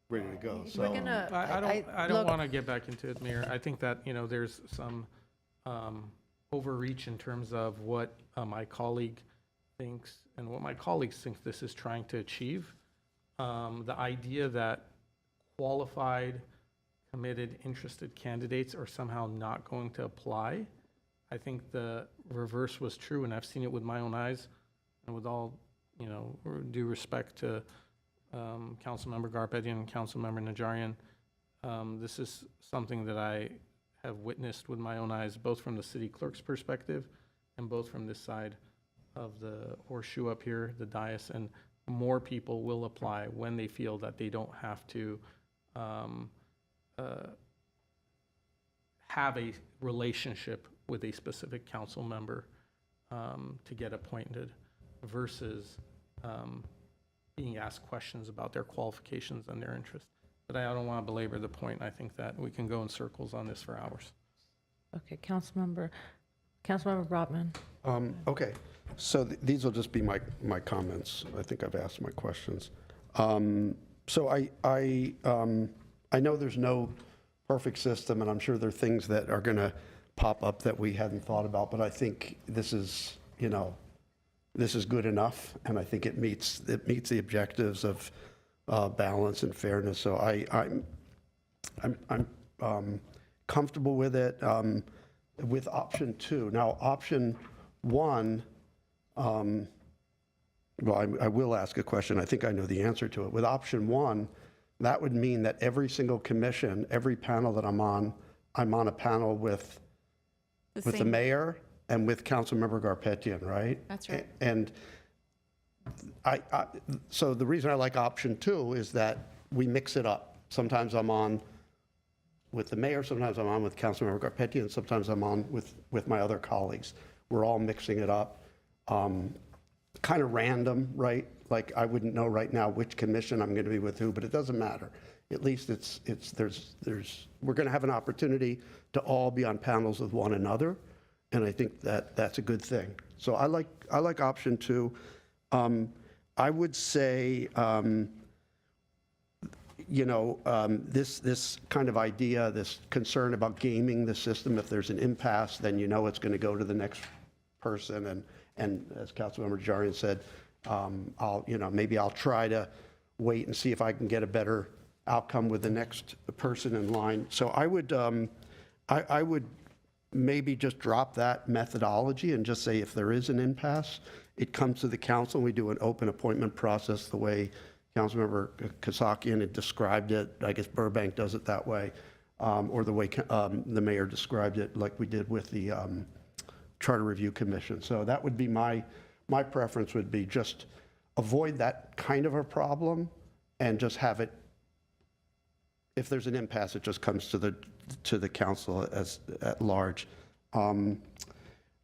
ready to go, so. We're gonna, I don't look, want to get back into it, Mayor. I think that, there's some overreach in terms of what my colleague thinks, and what my colleagues think this is trying to achieve, the idea that qualified, committed, interested candidates are somehow not going to apply. I think the reverse was true, and I've seen it with my own eyes. And with all, due respect to Councilmember Garpetian and Councilmember Najarian, this is something that I have witnessed with my own eyes, both from the city clerk's perspective and both from this side of the horseshoe up here, the dais, and more people will apply when they feel that they don't have to have a relationship with a specific council member to get appointed versus being asked questions about their qualifications and their interests. But I don't want to belabor the point. I think that we can go in circles on this for hours. Okay, Councilmember Brotman. Okay, so these will just be my comments. I think I've asked my questions. So I know there's no perfect system, and I'm sure there are things that are going to pop up that we hadn't thought about, but I think this is good enough, and I think it meets the objectives of balance and fairness. So I'm comfortable with it. With option 2. Now, option 1, well, I will ask a question. I think I know the answer to it. With option 1, that would mean that every single commission, every panel that I'm on a panel with the mayor and with Councilmember Garpetian, right? That's right. And so the reason I like option 2 is that we mix it up. Sometimes I'm on with the mayor, sometimes I'm on with Councilmember Garpetian, sometimes I'm on with my other colleagues. We're all mixing it up. Kind of random, right? Like I wouldn't know right now which commission I'm going to be with who, but it doesn't matter. At least we're going to have an opportunity to all be on panels with one another, and I think that's a good thing. So I like option 2. I would say, this kind of idea, this concern about gaming the system, if there's an impasse, then it's going to go to the next person. And as Councilmember Najarian said, maybe I'll try to wait and see if I can get a better outcome with the next person in line. So I would maybe just drop that methodology and just say if there is an impasse, it comes to the council, and we do an open appointment process the way Councilmember Kasakian had described it. I guess Burbank does it that way, or the way the mayor described it, like we did with the Charter Review Commission. So that would be my preference would be just avoid that kind of a problem and just have it, if there's an impasse, it just comes to the council at large.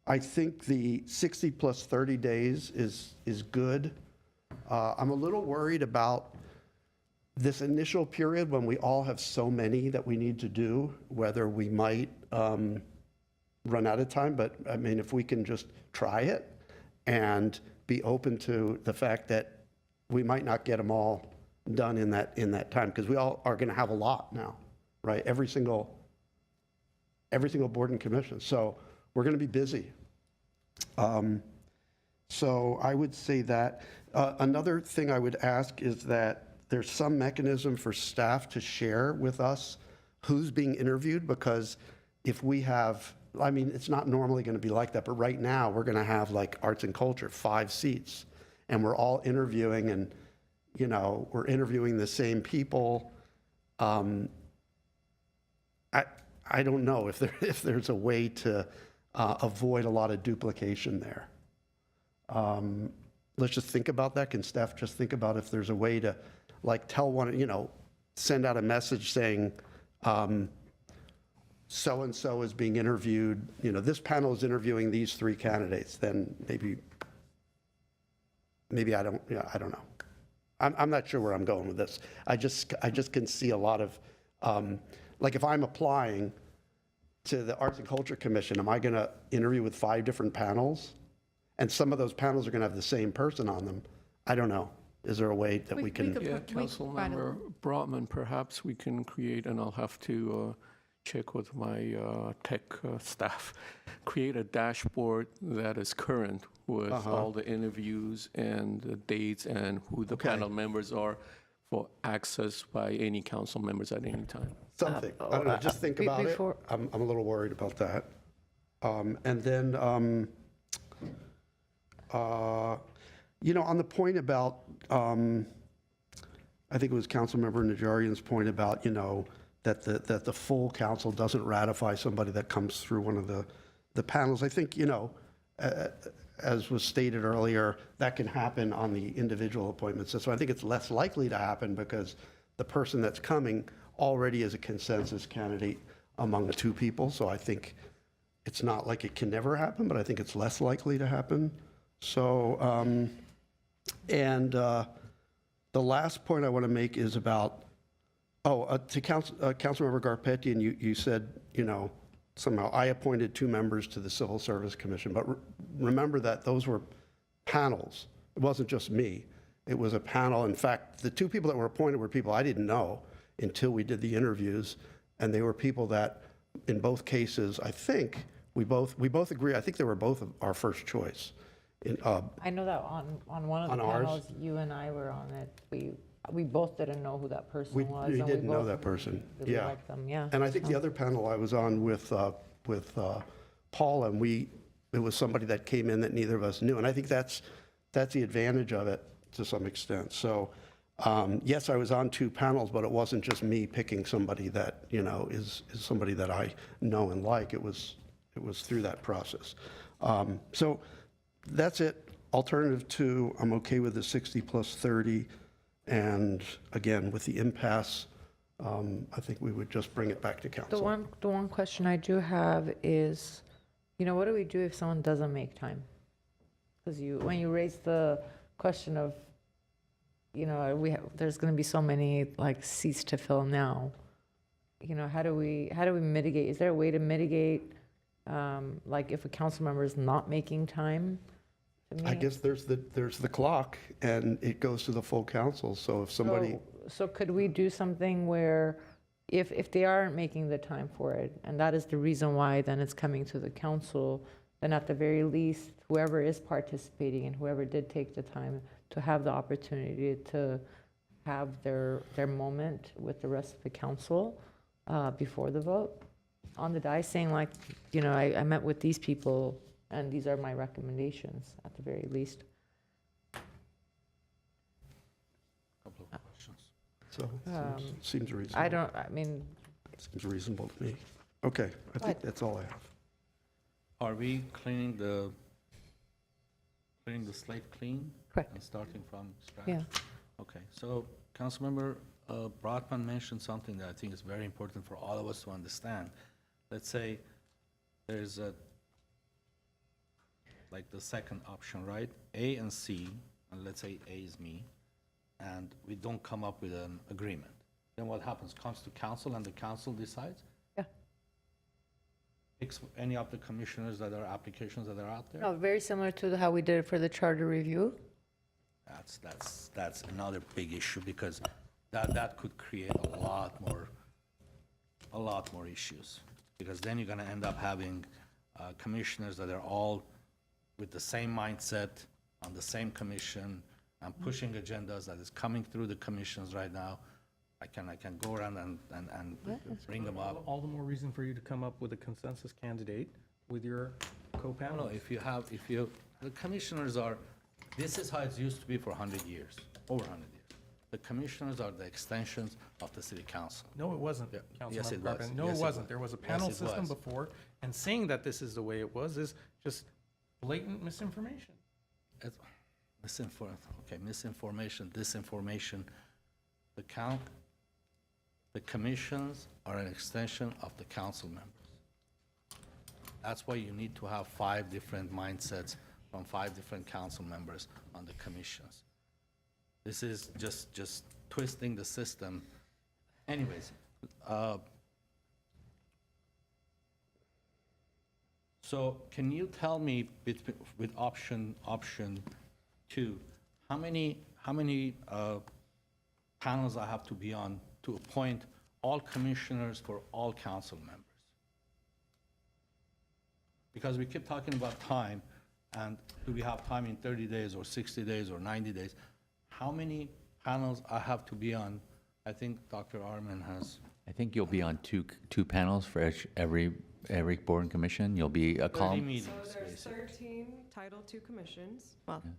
I think the 60 plus 30 days is good. I'm a little worried about this initial period when we all have so many that we need to do, whether we might run out of time. But I mean, if we can just try it and be open to the fact that we might not get them all done in that time, because we all are going to have a lot now, right? Every single board and commission. So we're going to be busy. So I would say that. Another thing I would ask is that there's some mechanism for staff to share with us who's being interviewed, because if we have, I mean, it's not normally going to be like that, but right now we're going to have like arts and culture, 5 seats, and we're all interviewing, and we're interviewing the same people. I don't know if there's a way to avoid a lot of duplication there. Let's just think about that. Can staff just think about if there's a way to like tell one, send out a message saying, so-and-so is being interviewed, this panel is interviewing these 3 candidates, then maybe I don't know. I'm not sure where I'm going with this. I just can see a lot of, like if I'm applying to the Arts and Culture Commission, am I going to interview with 5 different panels? And some of those panels are going to have the same person on them. I don't know. Is there a way that we can? Yeah, Councilmember Brotman, perhaps we can create, and I'll have to check with my tech staff, create a dashboard that is current with all the interviews and the dates and who the Okay. panel members are for access by any council members at any time. Something, I don't know, just think be- about it. before- I'm a little worried about that. And then, on the point about, I think it was Councilmember Najarian's point about, that the full council doesn't ratify somebody that comes through one of the panels. I think, as was stated earlier, that can happen on the individual appointments. So I think it's less likely to happen because the person that's coming already is a consensus candidate among the two people. So I think it's not like it can never happen, but I think it's less likely to happen. So, the last point I want to make is about, to Councilmember Garpetian, you said, somehow I appointed 2 members to the Civil Service Commission, but remember that those were panels. It wasn't just me. It was a panel. In fact, the 2 people that were appointed were people I didn't know until we did the interviews, and they were people that, in both cases, I think, we both agree, I think they were both our first choice. I know that on one of the On ours? panels, you and I were on it. We both didn't know who that person We was. you and we didn't know both that person, really yeah. liked them, yeah. And I think the other panel I was on with Paul, and it was somebody that came in that neither of us knew. And I think that's the advantage of it to some extent. So, yes, I was on 2 panels, but it wasn't just me picking somebody that, is somebody that I know and like. It was through that process. So that's it. Alternative 2, I'm okay with the 60 plus 30. And again, with the impasse, I think we would just bring it back to council. The one question I do have is, what do we do if someone doesn't make time? Because when you raise the question of, there's going to be so many like seats to fill now. How do we mitigate? Is there a way to mitigate, like if a council member is not making time? I guess there's the clock, and it goes to the full council. So if somebody, So could we do something where if they aren't making the time for it, and that is the reason why then it's coming to the council, then at the very least, whoever is participating and whoever did take the time to have the opportunity to have their moment with the rest of the council before the vote on the dice, saying like, I met with these people and these are my recommendations at the very least. Couple of questions. so it seems reasonable. Seems reasonable to me. Okay, I think What? that's all I have. Are we cleaning the slate clean? Correct. And starting from scratch? Yeah. Okay, so Councilmember Brotman mentioned something that I think is very important for all of us to understand. Let's say there's like the second option, right? A and C, and let's say A is me, and we don't come up with an agreement. Then what happens? Comes to council and the council decides? Yeah. Picks any of the commissioners that are applications that are out there? No, very similar to how we did it for the charter review. That's another big issue because that could create a lot more issues. Because then you're gonna end up having commissioners that are all with the same mindset on the same commission and pushing agendas that is coming through the commissions right now. I can go around and bring them up. All the more reason for you to come up with a consensus candidate with your No, co-panelists. the commissioners are, this is how it used to be for 100 years, over 100 years. The commissioners are the extensions of the city council. No, it wasn't, Yeah. Councilmember Yes, it was. Carpenter. No, Yes, it it wasn't. was. There was a Yes, panel it system was. before, and saying that this is the way it was is just blatant misinformation. It's misinformation, disinformation. The commissions are an extension of the council members. That's why you need to have 5 different mindsets from 5 different council members on the commissions. This is just twisting the system. Anyways, so can you tell me with option 2, how many panels I have to be on to appoint all commissioners for all council members. Because we keep talking about time, and do we have time in 30 days or 60 days or 90 days? How many panels I have to be on? I think Dr. Arman has I think you'll be on two panels for every board and commission. You'll be a 30 column. meetings, So there's basically. 13 Title II commissions. Well, Yeah.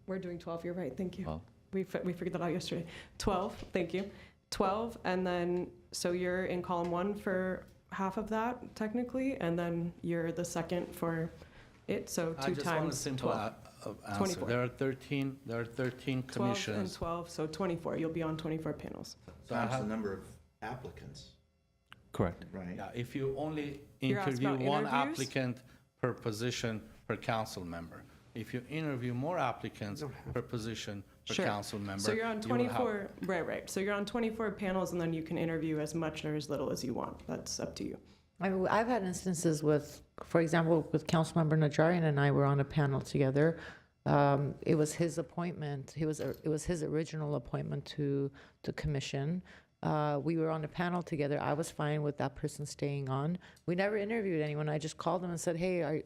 we're doing 12, you're right, thank you. Well, We figured that out yesterday. 12, thank you. 12, and then, so you're in column 1 for half of that technically, and then you're the second for it, so I 2 just want a times simple 12. answer. 24. There are 13 12 and commissions. 12, so 24, you'll be on 24 panels. So I Times the have, number of applicants, correct. right? yeah, if you only You're asked interview about one interviews? applicant per position per council member. If you interview more applicants per position per Sure. council member. So you're on you will have- 24, right. So you're on 24 panels, and then you can interview as much or as little as you want. That's up to you. I mean, I've had instances with, for example, with Councilmember Najarian and I were on a panel together. It was his appointment. It was his original appointment to the commission. We were on a panel together. I was fine with that person staying on. We never interviewed anyone. I just called them and said, hey,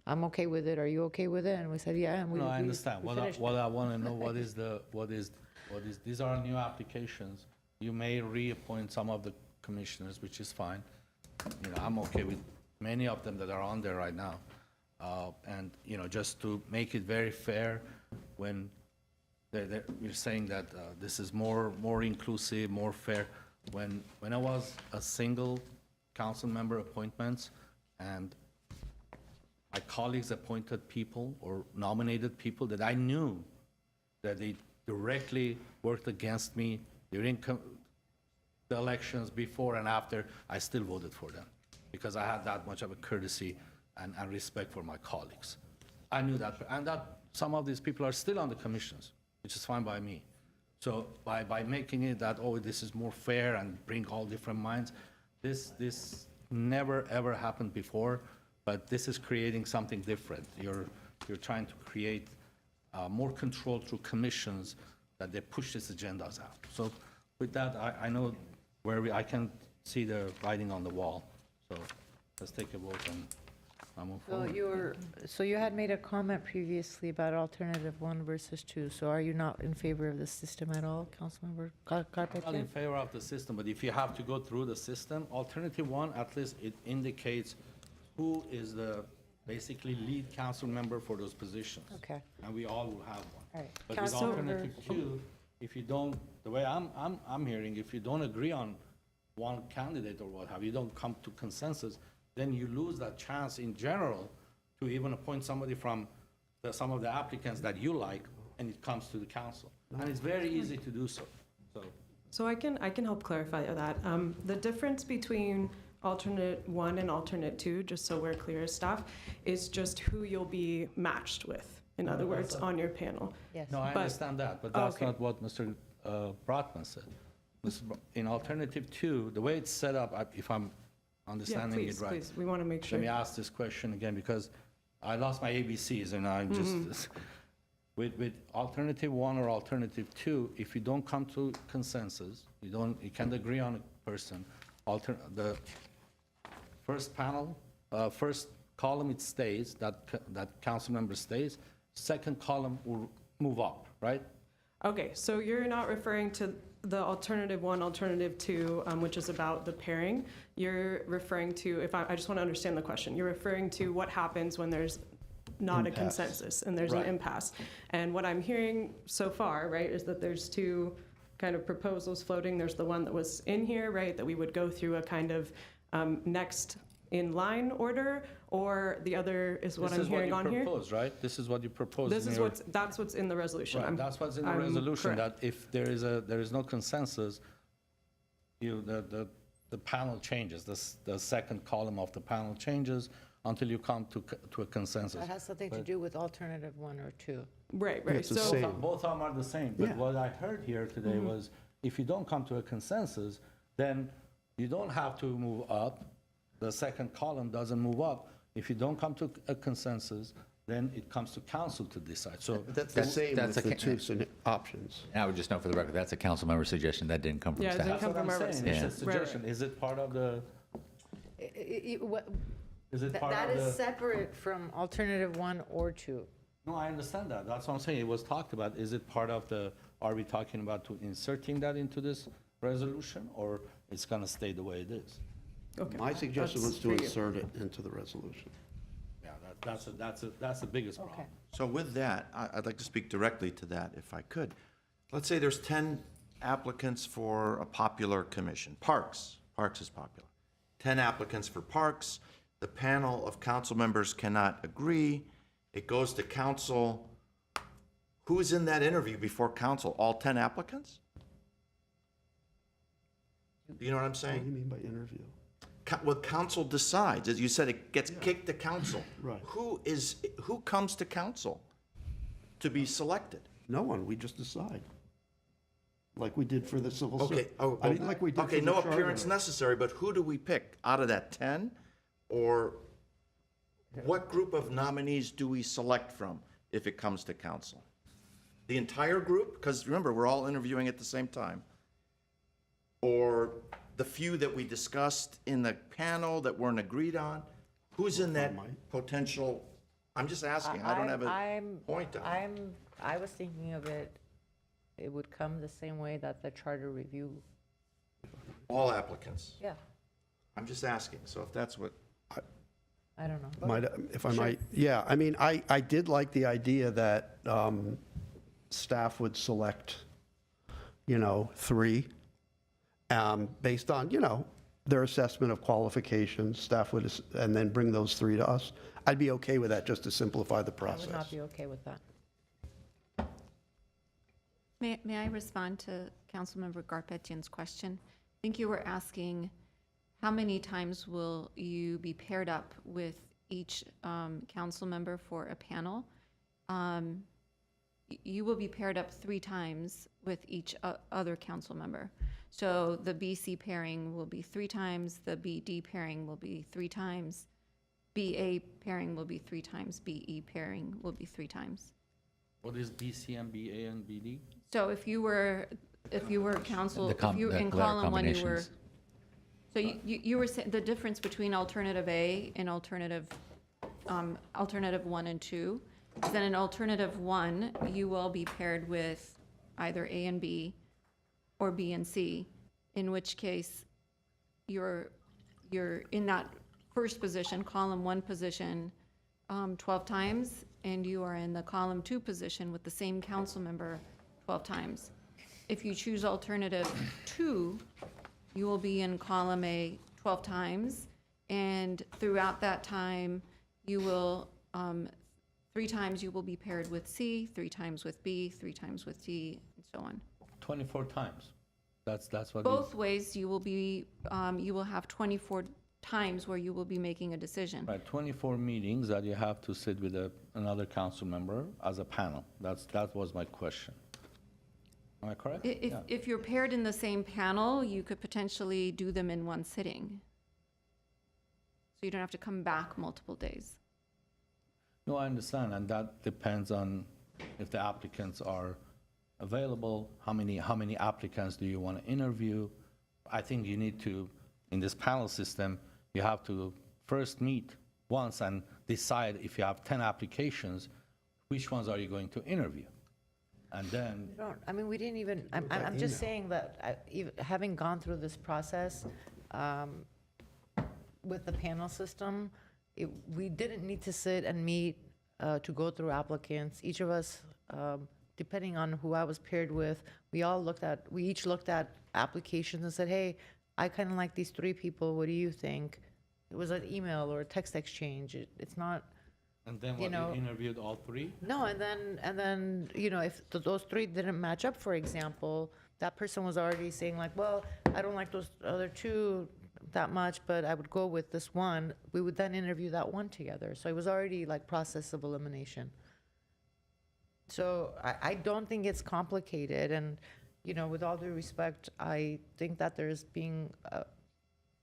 I'm okay with it. Are you okay with it? And we said, yeah. And we No, I we- understand. we What I finished it. want to know, what is, these are new applications. You may reappoint some of the commissioners, which is fine. I'm okay with many of them that are on there right now. And, just to make it very fair, when you're saying that this is more inclusive, more fair. When I was a single council member appointments, and my colleagues appointed people or nominated people that I knew that they directly worked against me during the elections, before and after, I still voted for them because I had that much of a courtesy and respect for my colleagues. I knew that, and that some of these people are still on the commissions, which is fine by me. So by making it that, oh, this is more fair and bring all different minds, this never, ever happened before, but this is creating something different. You're trying to create more control through commissions that they push these agendas out. So with that, I know where I can see the writing on the wall. So let's take a vote and I'll move forward. So you had made a comment previously about alternative 1 versus 2. So are you not in favor of the system at all, Councilmember I'm not in Garpetian? favor of the system, but if you have to go through the system, alternative 1, at least it indicates who is the basically lead council member for those positions. Okay. And we all will have one. All right. But with Councilmember- alternative 2, if you don't, the way I'm hearing, if you don't agree on one candidate or what have you, don't come to consensus, then you lose that chance in general to even appoint somebody from some of the applicants that you like, and it comes to the council. And it's very easy to do so. So I can help clarify that. The difference between alternate 1 and alternate 2, just so we're clear as staff, is just who you'll be matched with, in other words, on your panel. Yes. No, I But- understand that, but that's Okay. not what Mr. Brotman said. In alternative 2, the way it's set up, if I'm Yeah, understanding it please, right. please, we want to make Let me sure. ask this question again, because I lost my ABCs, and I'm just, with alternative 1 or alternative 2, if you don't come to consensus, you can't agree on a person, the first panel, first column, it stays, that council member stays, second column will move up, right? Okay, so you're not referring to the alternative 1, alternative 2, which is about the pairing. You're referring to, I just want to understand the question. You're referring to what happens when there's not a Impasse. consensus and there's an Right. impasse. And what I'm hearing so far, right, is that there's 2 kind of proposals floating. There's the one that was in here, right, that we would go through a kind of next in line order, or the other is what I'm hearing on This is what you here. propose, right? This is what you propose. This in is your- that's what's in the resolution. Right, I'm- that's what's in the I'm resolution, correct. that if there is no consensus, the panel changes, the second column of the panel changes until you come to a consensus. That has something to do with alternative 1 or 2. Right, Yeah, right. it's the So same. Both of them are the same, but Yeah. what I heard here today was, if you don't come to a consensus, then you don't have to move up. The second column doesn't move up. If you don't come to a consensus, Then it comes to council to decide. So But that's the same that's with a the ca- two options. And I would just note for the record, that's a council member suggestion, that didn't come from Yeah, it staff. didn't come that's what from I'm our saying. It's a Yeah. suggestion. Is it part of the, is it part That of is the? separate from alternative 1 or 2. No, I understand that. That's what I'm saying. It was talked about. Is it part of the, are we talking about to inserting that into this resolution, or it's gonna stay the way it is? My suggestion was That's to for you. insert it into the resolution. Yeah, that's the biggest problem. So with that, I'd like to speak directly to that if I could. Let's say there's 10 applicants for a popular commission, Parks is popular. 10 applicants for Parks, the panel of council members cannot agree, it goes to council. Who's in that interview before council? All 10 applicants? Do you know what I'm What do saying? you mean by interview? What council decides, as you said, it gets kicked to council. Right. Who comes to council to be selected? No one, we just decide. Like we did for the civil Okay, service. I mean, like we did for okay, the no charter. appearance necessary, but who do we pick out of that 10? Or what group of nominees do we select from if it comes to council? The entire group? Because remember, we're all interviewing at the same time. Or the few that we discussed in the panel that weren't agreed on? Who's in that potential? I'm just asking, I don't have a point on it. I was thinking of it, it would come the same way that the charter review, All applicants. yeah, I'm just asking, so if that's what, I don't know. Might, if I might, yeah, I mean, I did like the idea that staff would select, 3, based on, their assessment of qualifications, staff would, and then bring those 3 to us. I'd be okay with that, just to simplify the I process. would not be okay with that. May I respond to Councilmember Garpetian's question? I think you were asking, how many times will you be paired up with each council member for a panel? You will be paired up 3 times with each other council member. So the BC pairing will be 3 times, the BD pairing will be 3 times, BA pairing will be 3 times, BE pairing will be 3 times. What is BCM, BA, and BD? So if you were council, The if you, the in letter column 1, you were, combinations. so you were saying the difference between alternative A and alternative 1 and 2 is that in alternative 1, you will be paired with either A and B or B and C, in which case you're in that first position, column 1 position, 12 times, and you are in the column 2 position with the same council member 12 times. If you choose alternative 2, you will be in column A 12 times, and throughout that time, you will, 3 times you will be paired with C, 3 times with B, 3 times with D, and so on. 24 times. That's what. Both ways, you will have 24 times where you will be making a decision. Right, 24 meetings that you have to sit with another council member as a panel. That was my question. Am I correct? If you're paired in the same panel, you could potentially do them in one sitting. So you don't have to come back multiple days. No, I understand, and that depends on if the applicants are available, how many applicants do you want to interview? I think you need to, in this panel system, you have to first meet once and decide if you have 10 applications, which ones are you going to interview? And then, We didn't even, I'm just saying that, having gone through this process with the panel system, we didn't need to sit and meet to go through applicants. Each of us, depending on who I was paired with, we each looked at applications and said, hey, I kind of like these 3 people, what do you think? It was an email or a text exchange. It's not, and then you know, you interviewed all 3? no, and then, if those 3 didn't match up, for example, that person was already saying like, well, I don't like those other 2 that much, but I would go with this one. We would then interview that one together. So it was already like process of elimination. So I don't think it's complicated, and, with all due respect, I think that there's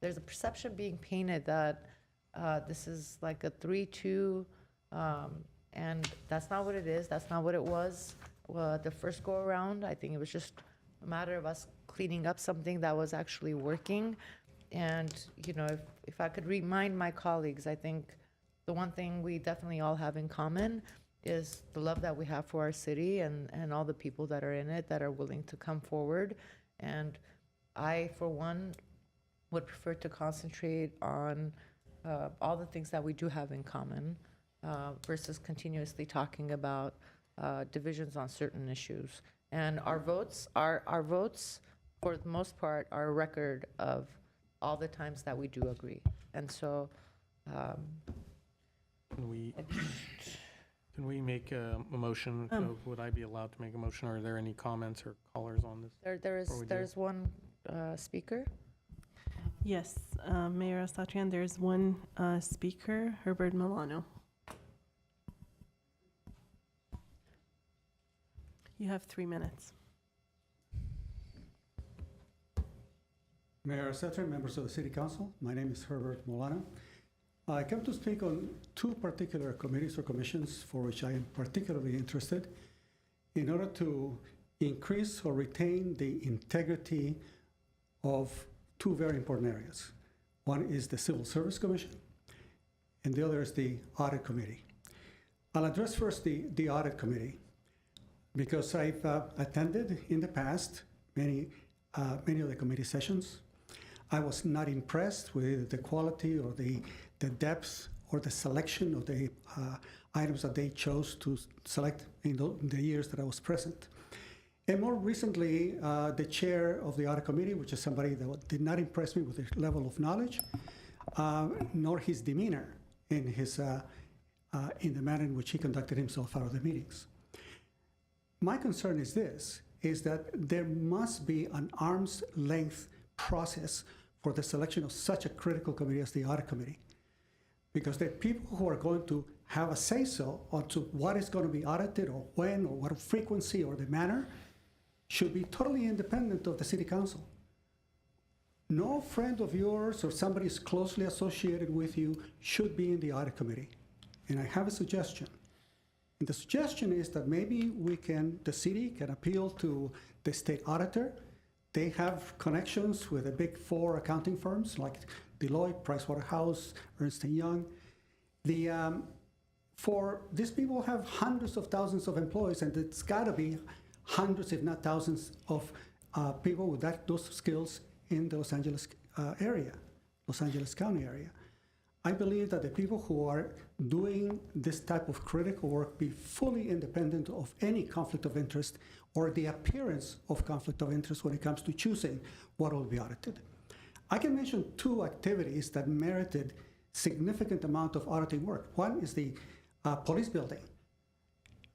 a perception being painted that this is like a 3-2, And that's not what it is. That's not what it was the first go around. I think it was just a matter of us cleaning up something that was actually working. And, you know, if I could remind my colleagues, I think the one thing we definitely all have in common is the love that we have for our city and all the people that are in it that are willing to come forward. And I, for one, would prefer to concentrate on all the things that we do have in common versus continuously talking about divisions on certain issues. And our votes, for the most part, are a record of all the times that we do agree. And so, Can we make a motion? Would I be allowed to make a motion, or are there any comments or callers on this? Before we do. there's one speaker. Yes, Mayor Asatrian, there's one speaker, Herbert Milano. You have 3 minutes. Mayor Asatrian, members of the City Council, my name is Herbert Milano. I come to speak on 2 particular committees or commissions for which I am particularly interested in order to increase or retain the integrity of 2 very important areas. One is the Civil Service Commission, and the other is the Audit Committee. I'll address first the Audit Committee, because I've attended in the past many of the committee sessions. I was not impressed with the quality or the depth or the selection of the items that they chose to select in the years that I was present. And more recently, the chair of the Audit Committee, which is somebody that did not impress me with his level of knowledge, nor his demeanor in the manner in which he conducted himself out of the meetings. My concern is this, is that there must be an arm's length process for the selection of such a critical committee as the Audit Committee. Because the people who are going to have a say-so on to what is going to be audited or when or what frequency or the manner should be totally independent of the City Council. No friend of yours or somebody who's closely associated with you should be in the Audit Committee. And I have a suggestion. And the suggestion is that maybe the city can appeal to the state auditor. They have connections with the big 4 accounting firms like Deloitte, Pricewaterhouse, Ernst & Young. For these people have hundreds of thousands of employees, and it's got to be hundreds, if not thousands, of people with those skills in the Los Angeles area, Los Angeles County area. I believe that the people who are doing this type of critical work be fully independent of any conflict of interest or the appearance of conflict of interest when it comes to choosing what will be audited. I can mention 2 activities that merited significant amount of auditing work. One is the police building,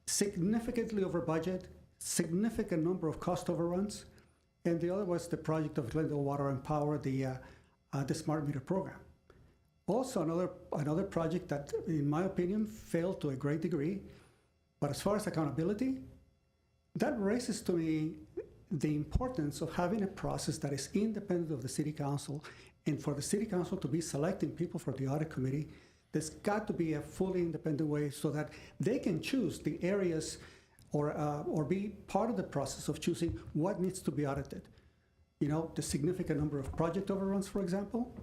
significantly over budget, significant number of cost overruns, and the other was the project of Glendale Water and Power, the smart meter program. Also, another project that, in my opinion, failed to a great degree, but as far as accountability, that raises to me the importance of having a process that is independent of the City Council, and for the City Council to be selecting people for the Audit Committee, there's got to be a fully independent way so that they can choose the areas or be part of the process of choosing what needs to be audited. You know, the significant number of project overruns, for example,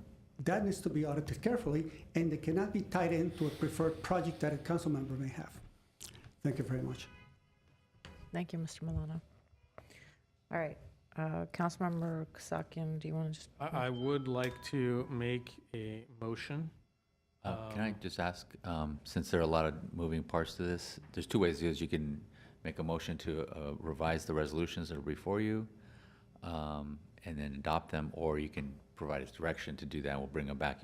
that needs to be audited carefully, and they cannot be tied into a preferred project that a council member may have. Thank you very much. Thank you, Mr. Milano. All right, Councilmember Kasakian, do you want to just? I would like to make a motion. Can I just ask, since there are a lot of moving parts to this, there's 2 ways to do this. You can make a motion to revise the resolutions that are before you and then adopt them, or you can provide us direction to do that. We'll bring them back.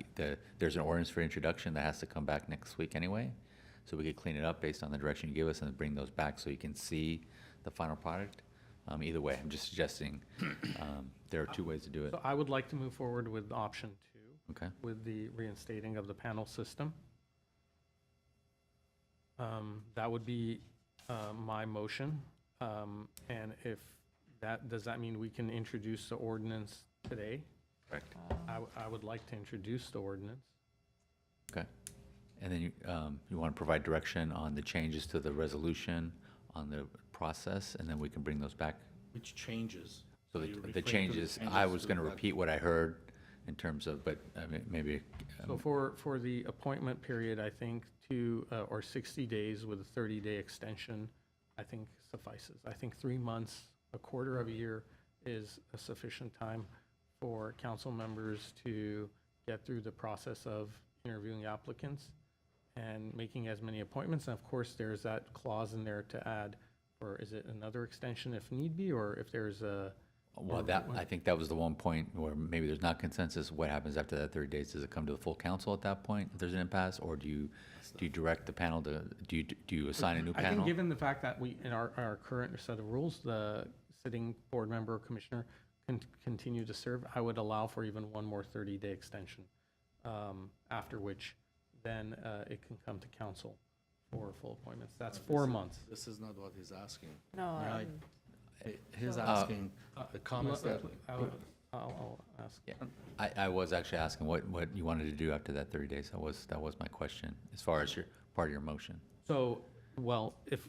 There's an ordinance for introduction that has to come back next week anyway, so we could clean it up based on the direction you give us and bring those back so you can see the final product. Either way, I'm just suggesting there are 2 ways to do it. So I would like to move forward with option 2. Okay. With the reinstating of the panel system. That would be my motion. And if does that mean we can introduce the ordinance today? Correct. I would like to introduce the ordinance. Okay. And then you want to provide direction on the changes to the resolution, on the process, and then we can bring those back. Which changes? So You the referring to changes, I was going to that- repeat what I heard in terms of, but maybe. So for the appointment period, I think or 60 days with a 30-day extension, I think suffices. I think 3 months, a quarter of a year is a sufficient time for council members to get through the process of interviewing applicants and making as many appointments. And of course, there's that clause in there to add, or is it another extension if need be, or if there's a. Well, I think that was the one point where maybe there's not consensus. What happens after that 30 days? Does it come to the full council at that point if there's an impasse, or do you direct the panel to, do you assign a new I think panel? given the fact that we, in our current set of rules, the sitting board member or commissioner can continue to serve, I would allow for even one more 30-day extension, after which then it can come to council for full appointments. That's 4 months. This is not what he's asking. No, Right. He's asking the comments that, I'll ask. Yeah, I was actually asking what you wanted to do after that 30 days. That was my question, as far as your, part of your motion. So, well, if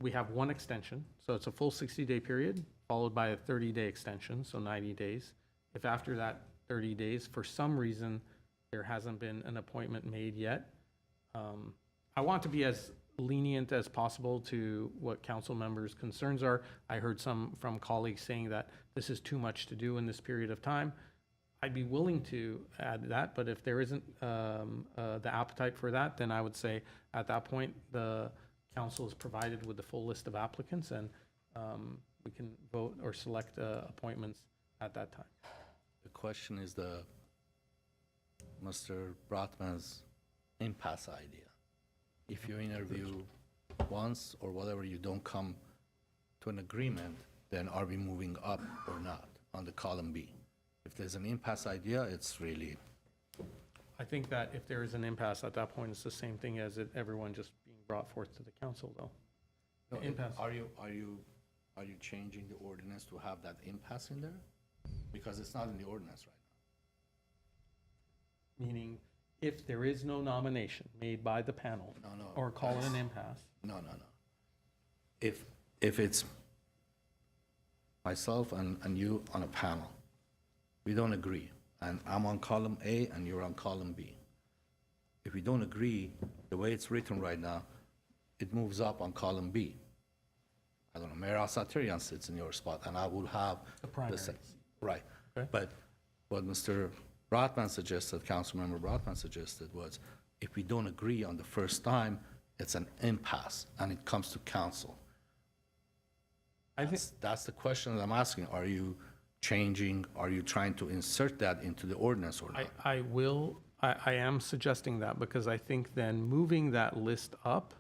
we have one extension, so it's a full 60-day period, followed by a 30-day extension, so 90 days. If after that 30 days, for some reason, there hasn't been an appointment made yet, I want to be as lenient as possible to what council members' concerns are. I heard some from colleagues saying that this is too much to do in this period of time. I'd be willing to add that, but if there isn't the appetite for that, then I would say at that point, the council is provided with the full list of applicants, and we can vote or select appointments at that time. the question is Mr. Brotman's impasse idea. If you interview once or whatever, you don't come to an agreement, then are we moving up or not on the column B? If there's an impasse idea, it's really, I think that if there is an impasse at that point, it's the same thing as everyone just being brought forth to the council, though. The impasse. Are you changing the ordinance to have that impasse in there? Because it's not in the ordinance right Meaning, if there is no nomination made by the panel, No, no, or call it an impasse. now. No. If it's myself and you on a panel, we don't agree, and I'm on column A and you're on column B. If we don't agree, the way it's written right now, it moves up on column B. I don't know, Mayor Al-Satirian sits in your spot, and I will have The primary. Right. Okay. But what Mr. Brotman suggested, Councilmember Brotman suggested, was if we don't agree on the first time, it's an impasse, and it comes to council. I think, That's the question that I'm asking. Are you changing, are you trying to insert that into the ordinance or not? I am suggesting that because I think then moving that list up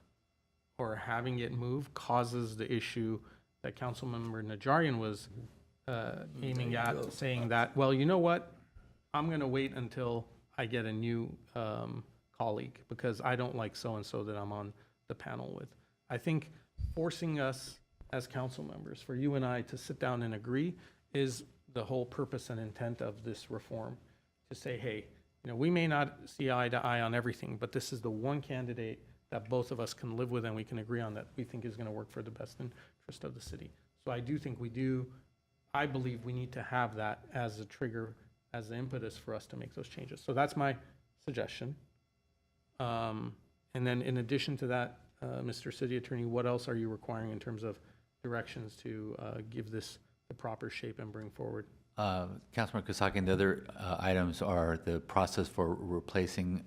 or having it move causes the issue that Councilmember Najarian was aiming at, saying that, well, you know what? I'm going to wait until I get a new colleague because I don't like so-and-so that I'm on the panel with. I think forcing us as council members, for you and I to sit down and agree, is the whole purpose and intent of this reform. To say, hey, we may not see eye to eye on everything, but this is the one candidate that both of us can live with and we can agree on that we think is going to work for the best interest of the city. So I do think I believe we need to have that as a trigger, as the impetus for us to make those changes. So that's my suggestion. And then in addition to that, Mr. City Attorney, what else are you requiring in terms of directions to give this the proper shape and bring forward? Councilmember Kasakian, the other items are the process for replacing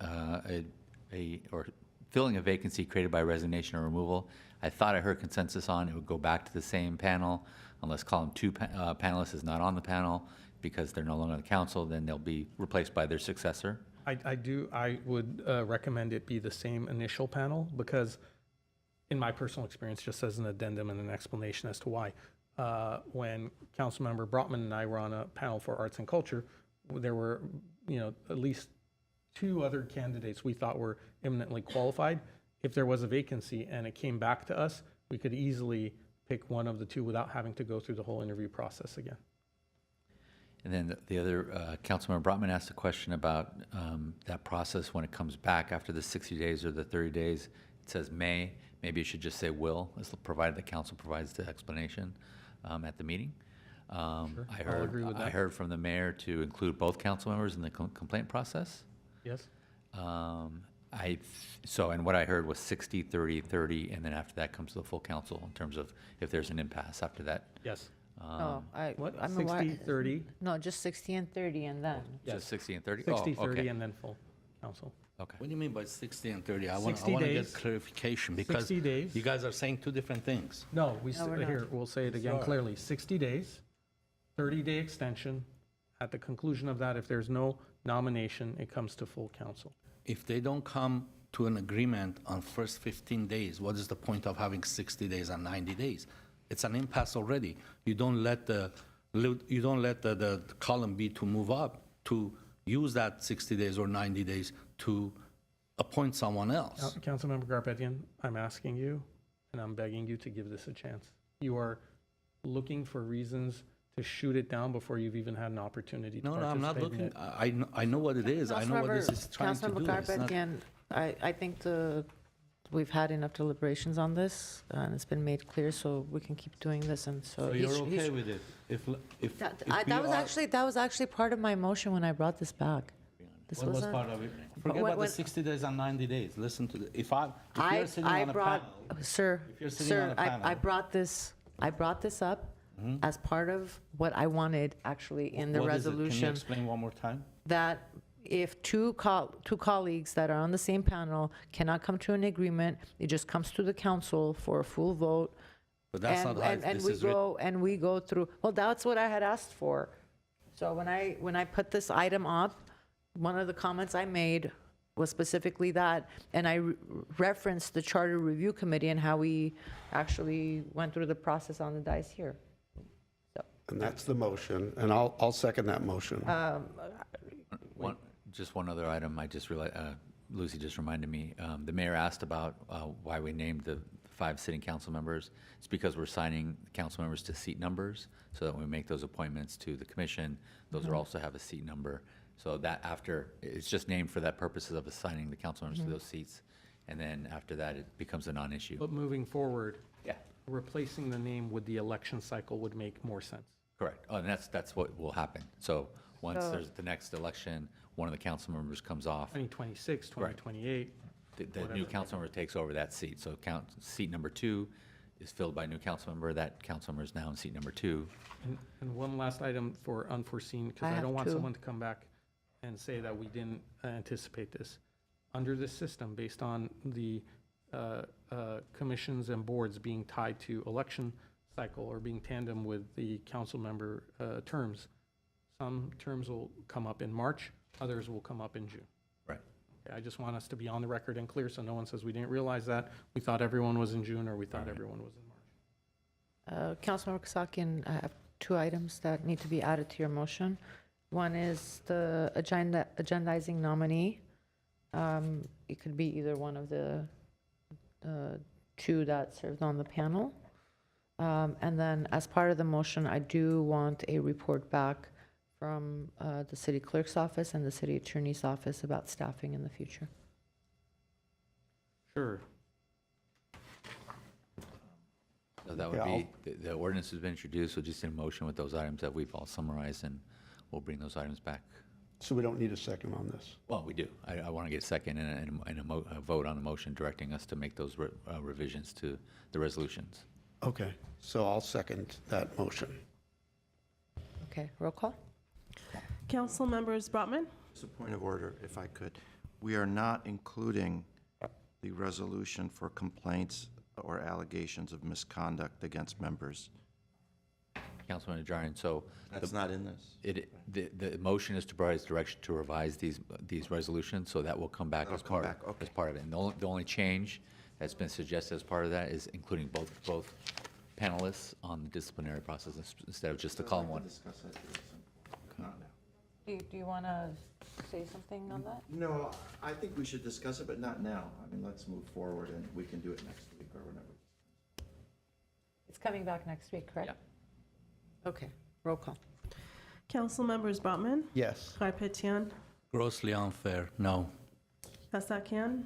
or filling a vacancy created by resignation or removal. I thought I heard consensus on it would go back to the same panel unless column 2 panelist is not on the panel because they're no longer on the council, then they'll be replaced by their successor. I would recommend it be the same initial panel because in my personal experience, just as an addendum and an explanation as to why, when Councilmember Brotman and I were on a panel for arts and culture, there were, at least 2 other candidates we thought were eminently qualified. If there was a vacancy and it came back to us, we could easily pick one of the 2 without having to go through the whole interview process again. And then the other, Councilmember Brotman asked a question about that process when it comes back after the 60 days or the 30 days. It says may, maybe it should just say will, provided the council provides the explanation at the meeting. I'll agree with I that. heard from the mayor to include both council members in the complaint process. Yes? And what I heard was 60, 30, 30, and then after that comes the full council in terms of if there's an impasse after that. Yes. Oh, What, I mean, 60, 30? No, just 60 and 30 and then. Just 60 and 30? 60, Oh, 30, okay. and then full council. Okay. What do you mean by 60 and 30? I want 60 to get days. clarification because 60 days. you guys are saying two different things. No, we're not. here, we'll say it again Sorry. clearly. 60 days, 30-day extension. At the conclusion of that, if there's no nomination, it comes to full council. If they don't come to an agreement on first 15 days, what is the point of having 60 days and 90 days? It's an impasse already. You don't let the column B to move up to use that 60 days or 90 days to appoint someone else. Councilmember Garpetian, I'm asking you, and I'm begging you to give this a chance. You are looking for reasons to shoot it down before you've even had an opportunity to No, I'm not participate in looking, it. I know what it is. I know what this is trying to do. Councilmember It's not- Garpetian, I think we've had enough deliberations on this, and it's been made clear, so we can keep doing this, and so. So he's- you're he's- okay with it? If That was actually part of my motion when I brought this back. This What was wasn't. part of it? Forget when- about the 60 days and 90 days. Listen to the, if you're sitting I on a brought, panel, sir, if you're sitting on sir, a I panel- brought this up as part of what I wanted actually in the what is it? Can you resolution, explain one more time? that if two colleagues that are on the same panel cannot come to an agreement, it just comes to the council for a full vote. But that's not how this is written. And we go through, well, that's what I had asked for. So when I put this item up, one of the comments I made was specifically that, and I referenced the Charter Review Committee and how we actually went through the process on the dais here. And that's the motion, and I'll second that motion. Just one other item, I just realized, Lucy just reminded me, the mayor asked about why we named the 5 sitting council members. It's because we're assigning council members to seat numbers, so that when we make those appointments to the commission, those will also have a seat number. So that after, it's just named for that purposes of assigning the council members to those seats, and then after that, it becomes a non-issue. But moving forward, Yeah, replacing the name with the election cycle would make more sense. correct. Oh, and that's what will happen. So once So- there's the next election, one of the council members comes off, 2026, Correct. 2028. the new whatever. council member takes over that seat. So seat number 2 is filled by a new council member. That council member is now in seat number 2. And one last item for unforeseen, because I I have don't want two. someone to come back and say that we didn't anticipate this. Under this system, based on the commissions and boards being tied to election cycle or being tandem with the council member terms, some terms will come up in March, others will come up in June. Right. Okay, I just want us to be on the record and clear, so no one says we didn't realize that, we thought everyone was in June, or we thought everyone was in March. Councilmember Kasakian, I have 2 items that need to be added to your motion. One is the agendizing nominee. It could be either one of the 2 that served on the panel. And then as part of the motion, I do want a report back from the city clerk's office and the city attorney's office about staffing in the future. Sure. So that would Okay, be, the ordinance has been introduced, so just in motion with those items that we've all summarized, and we'll bring those items back. So we don't need a second on this. Well, we do. I want to get a second and a vote on the motion directing us to make those revisions to the resolutions. Okay, so I'll second that motion. Okay, roll call? Council members Brotman, Just a point of order, if I could. We are not including the resolution for complaints or allegations of misconduct against members. Councilman Najarian, so That's not in this. the motion is to provide us direction to revise these resolutions, so that will come back That'll as come part, back, okay. as part of it. And the only change that's been suggested as part of that is including both panelists on the disciplinary process instead of just the column 1. Discuss that here at some point. Not now. Do you want to say something on that? No, I think we should discuss it, but not now. I mean, let's move forward, and we can do it next week or whenever. It's coming back next week, correct? Yeah. Okay, roll call. Council members Brotman, Yes. Garpetian, Grossly unfair, no. Kasakian,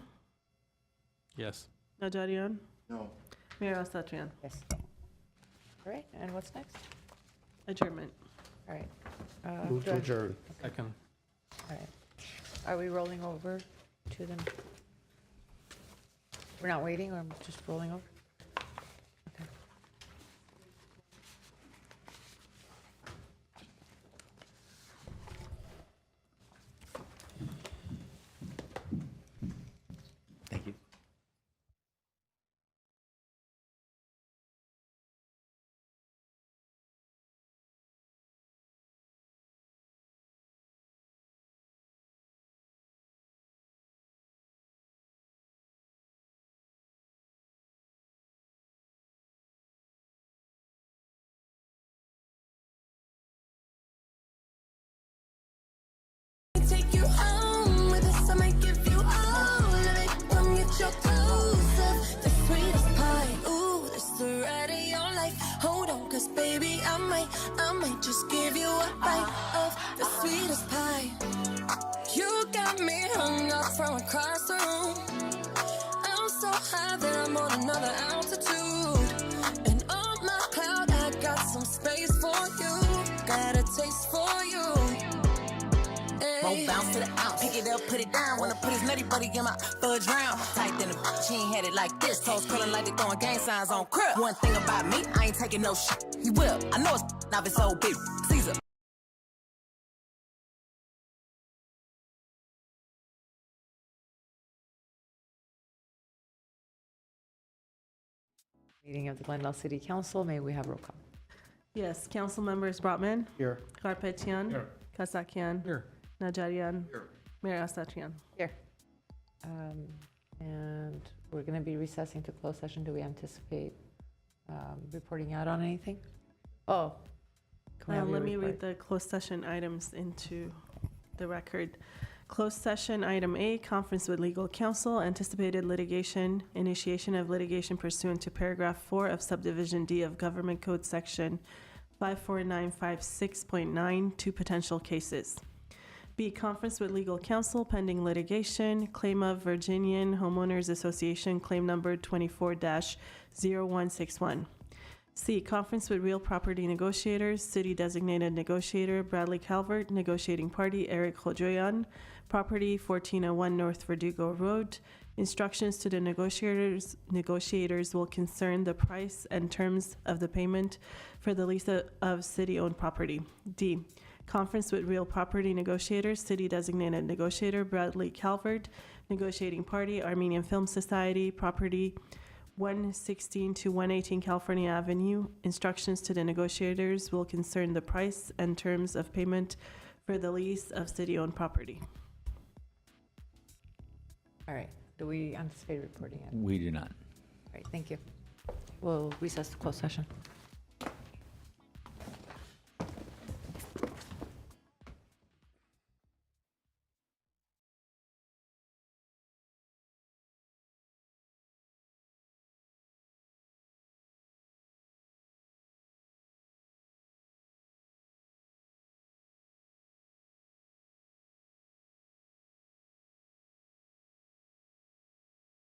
Yes. Najarian, No. Mayor Asatryan. Yes. All right, and what's next? Adjournment. All right. Move to adjourn. Second. All right. Are we rolling over to them? We're not waiting, or just rolling over? Okay. Thank you. Take you home with us, I might give you all of it. Come get your clothes up, the sweetest pie. Ooh, this the ride of your life. Hold on, cause baby, I might just give you a bite of the sweetest pie. You got me hung up from across the room. I'm so high that I'm on another altitude. And on my cloud, I got some space for you. Got a taste for you. Won't bounce to the ounce. Pick it up, put it down. Wanna put his nutty buddy in my fudge round. Tight than a she ain't had it like this. Toes curling like they throwing gang signs on crib. One thing about me, I ain't taking no shit. He will. I know it's now it's so big. Caesar. Meeting of the Glendale City Council, may we have roll call? Yes, council members Brotman, Here. Garpetian, Kasakian, Here. Najarian, Mayor Asatryan. Here. And we're going to be recessing to closed session. Do we anticipate reporting out on anything? Oh. can we have your Let me read report? the closed session items into the record. Closed session, item A, conference with legal counsel, anticipated litigation, initiation of litigation pursuant to paragraph 4 of subdivision D of Government Code Section 54956.9, two potential cases. B, conference with legal counsel pending litigation, claim of Virginian Homeowners Association, claim number 24-0161. C, conference with real property negotiators, city designated negotiator Bradley Calvert, negotiating party Eric Hojoyan, property 1401 North Verdugo Road. Instructions to the negotiators will concern the price and terms of the payment for the lease of city-owned property. D, conference with real property negotiators, city designated negotiator Bradley Calvert, negotiating party Armenian Film Society, property 116 to 118 California Avenue. Instructions to the negotiators will concern the price and terms of payment for the lease of city-owned property. All right. Do we anticipate reporting it? We do not. All right, thank you. We'll recess to closed session.